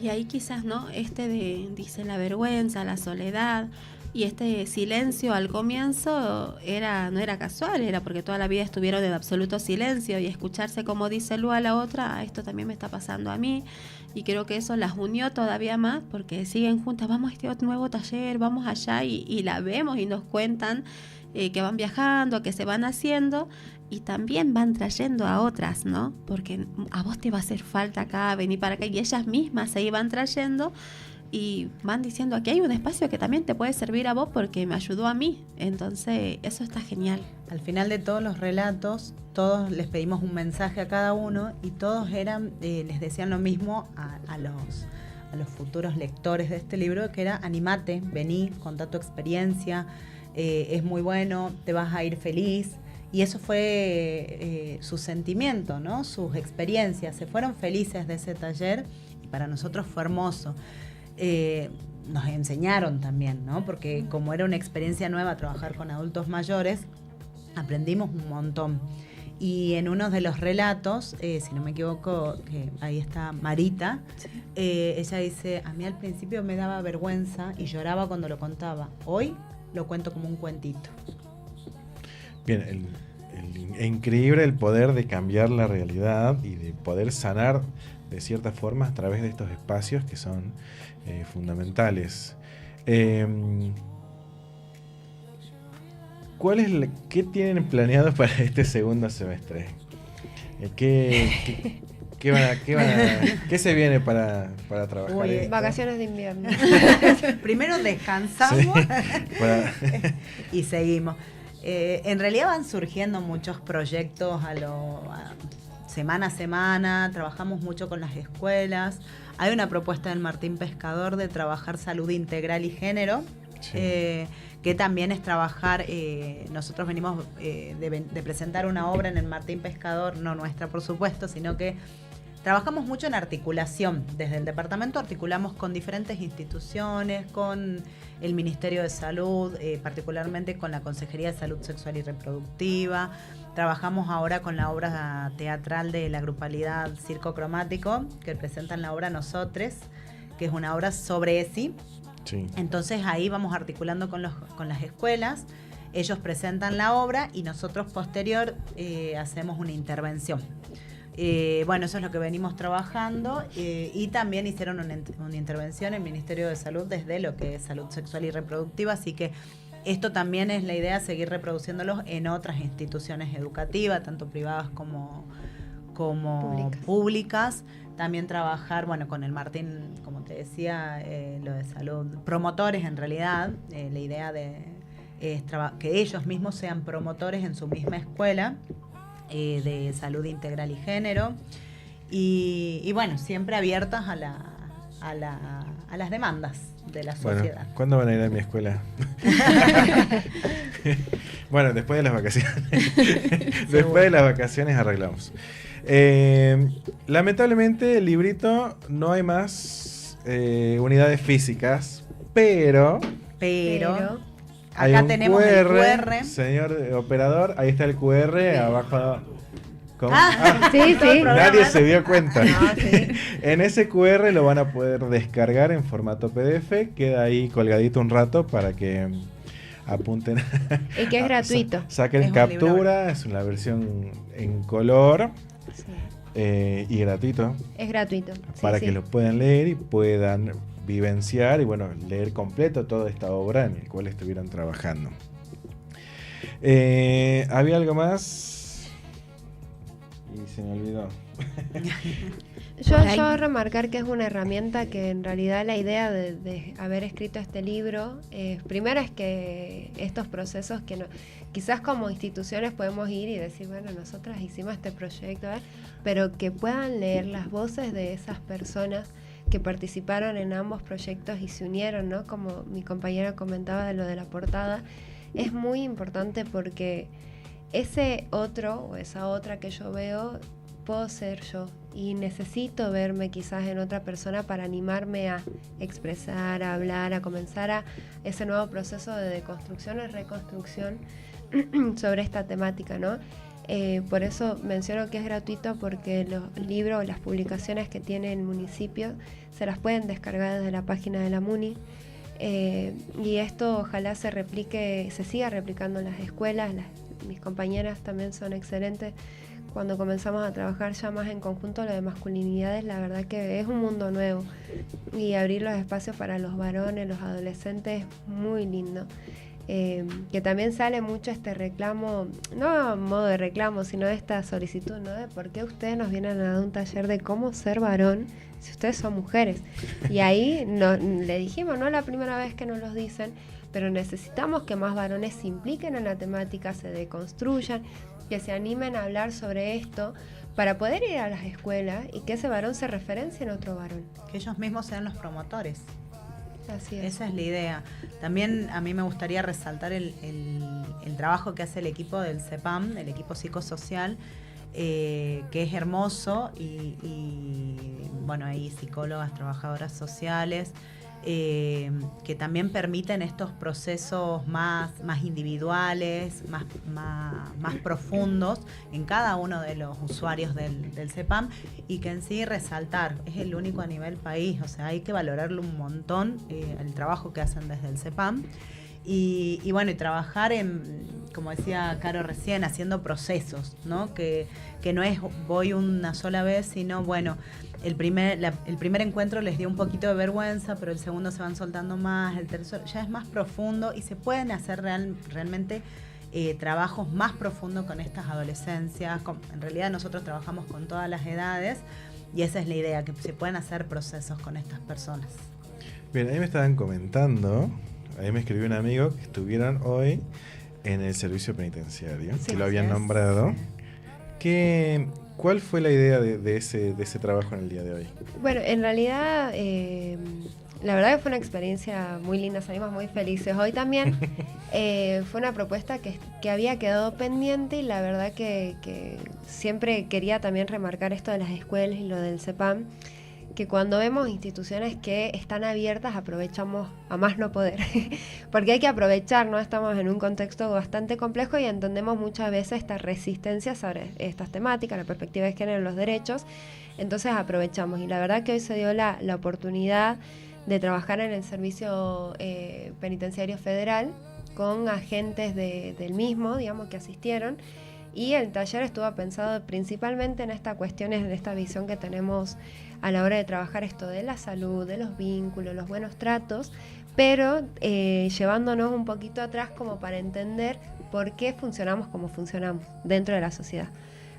Y ahí quizás, ¿no? Dice la vergüenza, la soledad, y este silencio al comienzo no era casual, era porque toda la vida estuvieron en absoluto silencio, y escucharse como dice Lu a la otra, esto también me está pasando a mí, y creo que eso las unió todavía más, porque siguen juntas, vamos a este nuevo taller, vamos allá, y la vemos y nos cuentan que van viajando, que se van haciendo, y también van trayendo a otras, ¿no? Porque a vos te va a hacer falta acá, venir para acá, y ellas mismas se iban trayendo y van diciendo, aquí hay un espacio que también te puede servir a vos porque me ayudó a mí. Entonces, eso está genial. Al final de todos los relatos, todos les pedimos un mensaje a cada uno y todos les decían lo mismo a los futuros lectores de este libro, que era, animate, vení, contá tu experiencia, es muy bueno, te vas a ir feliz. Y eso fue su sentimiento, ¿no? Sus experiencias. Se fueron felices de ese taller y para nosotros fue hermoso. Nos enseñaron también, ¿no? Porque como era una experiencia nueva trabajar con adultos mayores, aprendimos un montón. Y en uno de los relatos, si no me equivoco, que ahí está Marita, ella dice, a mí al principio me daba vergüenza y lloraba cuando lo contaba. Hoy lo cuento como un cuentito. Bien, increíble el poder de cambiar la realidad y de poder sanar de cierta forma a través de estos espacios que son fundamentales. ¿Qué tienen planeado para este segundo semestre? ¿Qué se viene para trabajar? Uy, esto? Vacaciones de invierno. Primero descansamos Sí, y seguimos. En realidad van surgiendo muchos proyectos semana a semana, trabajamos mucho con las escuelas. Hay una propuesta del Martín Pescador de trabajar salud integral y género, sí. que también es trabajar, nosotros venimos de presentar una obra en el Martín Pescador, no nuestra por supuesto, sino que trabajamos mucho en articulación. Desde el departamento articulamos con diferentes instituciones, con el Ministerio de Salud, particularmente con la Consejería de Salud Sexual y Reproductiva. Trabajamos ahora con la obra teatral de la grupalidad Circo Cromático, que presentan la obra Nosotres, que es una obra sobre ESI. Sí. Entonces ahí vamos articulando con las escuelas, ellos presentan la obra y nosotros posterior hacemos una intervención. Bueno, eso es lo que venimos trabajando y también hicieron una intervención en el Ministerio de Salud desde lo que es salud sexual y reproductiva, así que esto también es la idea, seguir reproduciéndolos en otras instituciones educativas, tanto privadas como públicas. También trabajar, bueno, con el Martín, como te decía, lo de salud, promotores en realidad, la idea es que ellos mismos sean promotores en su misma escuela de salud integral y género. Y bueno, siempre abiertas a las demandas de la sociedad. Bueno, ¿cuándo van a ir a mi escuela? Bueno, después de las vacaciones. Después de las vacaciones arreglamos. Lamentablemente el librito no hay más unidades físicas, pero hay acá un tenemos el QR. Señor operador, ahí está el QR abajo. Sí, sí. Nadie se dio cuenta. No, sí. En ese QR lo van a poder descargar en formato PDF, queda ahí colgadito un rato para que apunten. Y que es gratuito. Saquen Es un captura, es una versión en color. Sí. Y gratuito Es gratuito. para Sí, que sí. lo puedan leer y puedan vivenciar y bueno, leer completo toda esta obra en la cual estuvieron trabajando. ¿Había algo más? Y se me olvidó. Yo remarcar que es una herramienta que en realidad la idea de haber escrito este libro, primero es que estos procesos que quizás como instituciones podemos ir y decir, bueno, nosotras hicimos este proyecto, pero que puedan leer las voces de esas personas que participaron en ambos proyectos y se unieron, ¿no? Como mi compañera comentaba de lo de la portada, es muy importante porque ese otro o esa otra que yo veo puedo ser yo y necesito verme quizás en otra persona para animarme a expresar, a hablar, a comenzar a ese nuevo proceso de deconstrucción y reconstrucción sobre esta temática, ¿no? Por eso menciono que es gratuito porque los libros o las publicaciones que tiene el municipio se las pueden descargar desde la página de la MUNI. Y esto ojalá se siga replicando en las escuelas. Mis compañeras también son excelentes. Cuando comenzamos a trabajar ya más en conjunto lo de masculinidades, la verdad que es un mundo nuevo. Y abrir los espacios para los varones, los adolescentes, es muy lindo. Que también sale mucho este reclamo, no a modo de reclamo, sino esta solicitud, ¿no? De por qué ustedes nos vienen a dar un taller de cómo ser varón si ustedes son mujeres. Y ahí le dijimos, no es la primera vez que nos lo dicen, pero necesitamos que más varones se impliquen en la temática, se deconstruyan, que se animen a hablar sobre esto para poder ir a las escuelas y que ese varón se referencie en otro varón. Que ellos mismos sean los promotores. Así es. Esa es la idea. También a mí me gustaría resaltar el trabajo que hace el equipo del CEPAM, el equipo psicosocial, que es hermoso y bueno, hay psicólogas, trabajadoras sociales, que también permiten estos procesos más individuales, más profundos en cada uno de los usuarios del CEPAM, y que en sí resaltar, es el único a nivel país, o sea, hay que valorarlo un montón el trabajo que hacen desde el CEPAM. Y bueno, y trabajar como decía Caro recién, haciendo procesos, ¿no? Que no es voy una sola vez, sino bueno, el primer encuentro les dio un poquito de vergüenza, pero el segundo se van soltando más, el tercero ya es más profundo y se pueden hacer realmente trabajos más profundos con estas adolescencias. En realidad nosotros trabajamos con todas las edades y esa es la idea, que se pueden hacer procesos con estas personas. Bien, ahí me estaban comentando, ahí me escribió un amigo que estuvieron hoy en el servicio penitenciario, Sí, que lo habían así es. nombrado. ¿Cuál fue la idea de ese trabajo en el día de hoy? Bueno, en realidad, la verdad que fue una experiencia muy linda, salimos muy felices. Hoy también fue una propuesta que había quedado pendiente y la verdad que siempre quería también remarcar esto de las escuelas y lo del CEPAM, que cuando vemos instituciones que están abiertas aprovechamos a más no poder, porque hay que aprovechar, ¿no? Estamos en un contexto bastante complejo y entendemos muchas veces esta resistencia sobre estas temáticas, la perspectiva de género, los derechos, entonces aprovechamos. Y la verdad que hoy se dio la oportunidad de trabajar en el Servicio Penitenciario Federal con agentes del mismo, digamos, que asistieron. Y el taller estuvo pensado principalmente en estas cuestiones, en esta visión que tenemos a la hora de trabajar esto de la salud, de los vínculos, los buenos tratos, pero llevándonos un poquito atrás como para entender por qué funcionamos como funcionamos dentro de la sociedad.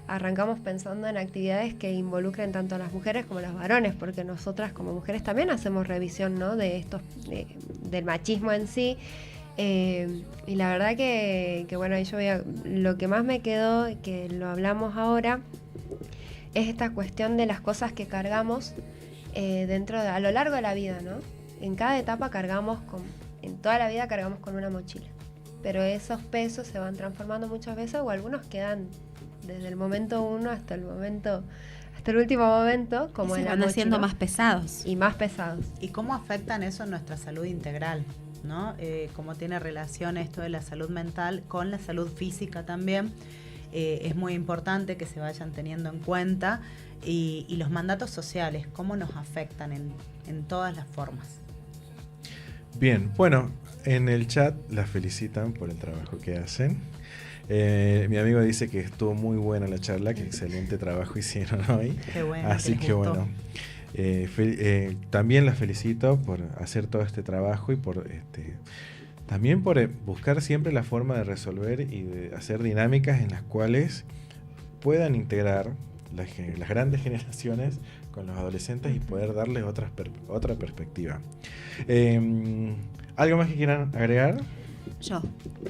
Arrancamos pensando en actividades que involucren tanto a las mujeres como a los varones, porque nosotras como mujeres también hacemos revisión, ¿no? De estos, del machismo en sí. Y la verdad que bueno, lo que más me quedó, que lo hablamos ahora, es esta cuestión de las cosas que cargamos a lo largo de la vida, ¿no? En cada etapa en toda la vida cargamos con una mochila, pero esos pesos se van transformando muchas veces o algunos quedan desde el momento 1 hasta el último momento, como se en la van mochila, haciendo más pesados. y más pesados. ¿Y cómo afectan eso en nuestra salud integral? ¿No? Cómo tiene relación esto de la salud mental con la salud física también. Es muy importante que se vayan teniendo en cuenta y los mandatos sociales, cómo nos afectan en todas las formas. Bien, bueno, en el chat las felicitan por el trabajo que hacen. Mi amigo dice que estuvo muy buena la charla, que excelente trabajo hicieron hoy. Qué bueno. Así que gustó. bueno, también las felicito por hacer todo este trabajo y por también por buscar siempre la forma de resolver y de hacer dinámicas en las cuales puedan integrar las grandes generaciones con los adolescentes y poder darles otra perspectiva. ¿Algo más que quieran agregar? Yo,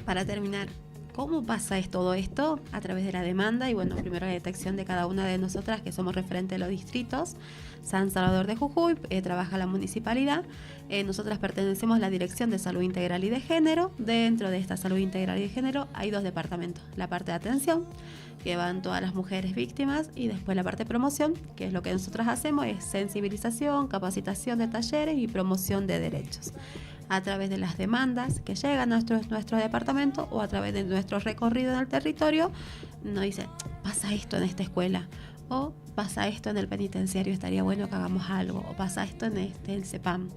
para terminar, ¿cómo pasa todo esto? A través de la demanda y bueno, primero la detección de cada una de nosotras que somos referentes de los distritos. San Salvador de Jujuy trabaja la municipalidad. Nosotras pertenecemos a la Dirección de Salud Integral y de Género. Dentro de esta Salud Integral y de Género hay 2 departamentos. La parte de atención, que van todas las mujeres víctimas, y después la parte de promoción, que es lo que nosotras hacemos, es sensibilización, capacitación de talleres y promoción de derechos. A través de las demandas que llegan a nuestro departamento o a través de nuestro recorrido en el territorio, nos dicen, pasa esto en esta escuela, o pasa esto en el penitenciario, estaría bueno que hagamos algo, o pasa esto en el CEPAM.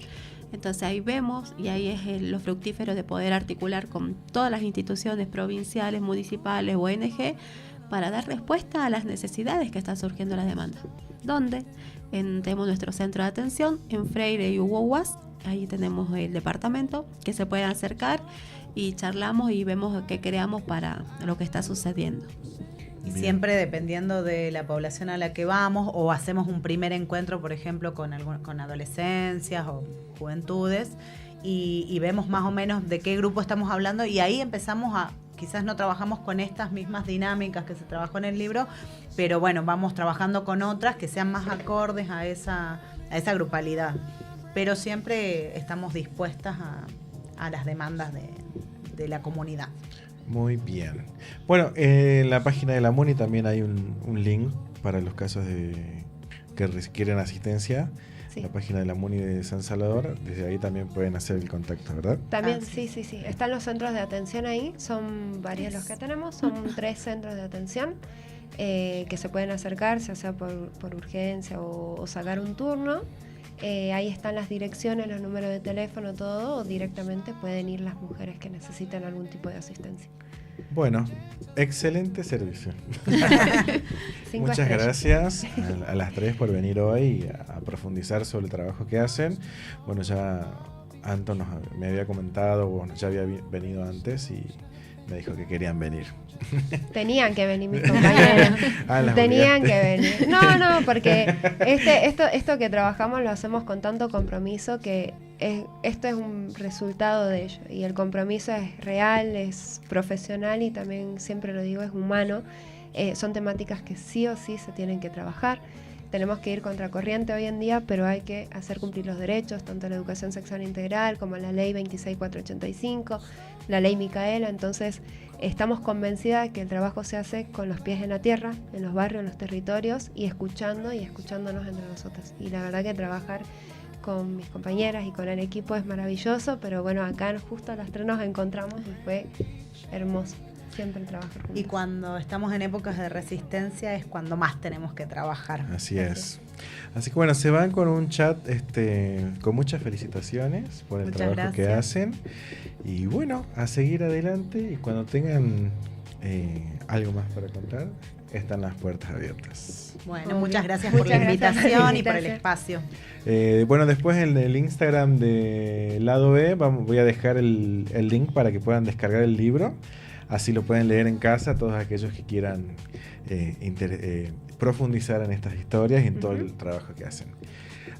Entonces ahí vemos, y ahí es lo fructífero de poder articular con todas las instituciones provinciales, municipales, ONG, para dar respuesta a las necesidades que están surgiendo en la demanda. ¿Dónde? Tenemos nuestro centro de atención en Freire y Hugo Huas. Ahí tenemos el departamento que se puede acercar y charlamos y vemos qué creamos para lo que está sucediendo. Y siempre dependiendo de la población a la que vamos, o hacemos un primer encuentro, por ejemplo, con adolescencias o juventudes, y vemos más o menos de qué grupo estamos hablando, y ahí empezamos quizás no trabajamos con estas mismas dinámicas que se trabajó en el libro, pero bueno, vamos trabajando con otras que sean más acordes a esa grupalidad. Pero siempre estamos dispuestas a las demandas de la comunidad. Muy bien. Bueno, en la página de la MUNI también hay un link para los casos que requieren asistencia Sí. la página de la MUNI de San Salvador. Desde ahí también pueden hacer el contacto, ¿verdad? También, Ah, sí. sí. Están los centros de atención ahí, son varios los que tenemos, son 3 centros de atención que se pueden acercar, ya sea por urgencia o sacar un turno. Ahí están las direcciones, los números de teléfono, todo, o directamente pueden ir las mujeres que necesitan algún tipo de asistencia. Bueno, excelente servicio. 5 Muchas estrellas. gracias a las 3 por venir hoy a profundizar sobre el trabajo que hacen. Bueno, ya Anton me había comentado, bueno, ya había venido antes y me dijo que querían venir. Tenían que venir mis compañeros. Las Tenían que obligaste. venir. No, porque esto que trabajamos lo hacemos con tanto compromiso que esto es un resultado de ello. Y el compromiso es real, es profesional y también, siempre lo digo, es humano. Son temáticas que sí o sí se tienen que trabajar. Tenemos que ir contracorriente hoy en día, pero hay que hacer cumplir los derechos, tanto la educación sexual integral como la ley 26485, la ley Micaela. Entonces, estamos convencidas de que el trabajo se hace con los pies en la tierra, en los barrios, en los territorios, y escuchándonos entre nosotras. Y la verdad que trabajar con mis compañeras y con el equipo es maravilloso, pero bueno, acá justo a las 3 nos encontramos y fue hermoso. Siempre trabajar juntos. Y cuando estamos en épocas de resistencia es cuando más tenemos que trabajar. Así es. Así que bueno, se van con un chat con muchas felicitaciones por el Muchas trabajo que gracias. hacen. Y bueno, a seguir adelante y cuando tengan algo más para contar, están las puertas abiertas. Bueno, Obvio. muchas gracias por la Muchas gracias por la invitación y por el invitación. espacio. Bueno, después en el Instagram de Lado B voy a dejar el link para que puedan descargar el libro. Así lo pueden leer en casa todos aquellos que quieran profundizar en estas historias y en todo el trabajo que hacen.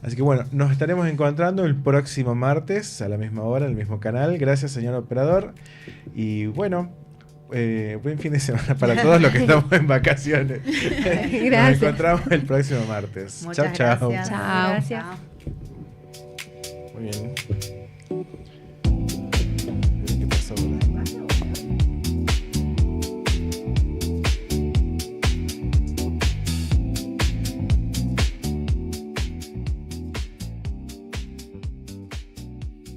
Así que bueno, nos estaremos encontrando el próximo martes a la misma hora, en el mismo canal. Gracias, señor operador. Y bueno, buen fin de semana para todos los que estamos en vacaciones. Nos Gracias. encontramos el próximo martes. Muchas Chao, chao. gracias. Chao. Gracias. Muy bien.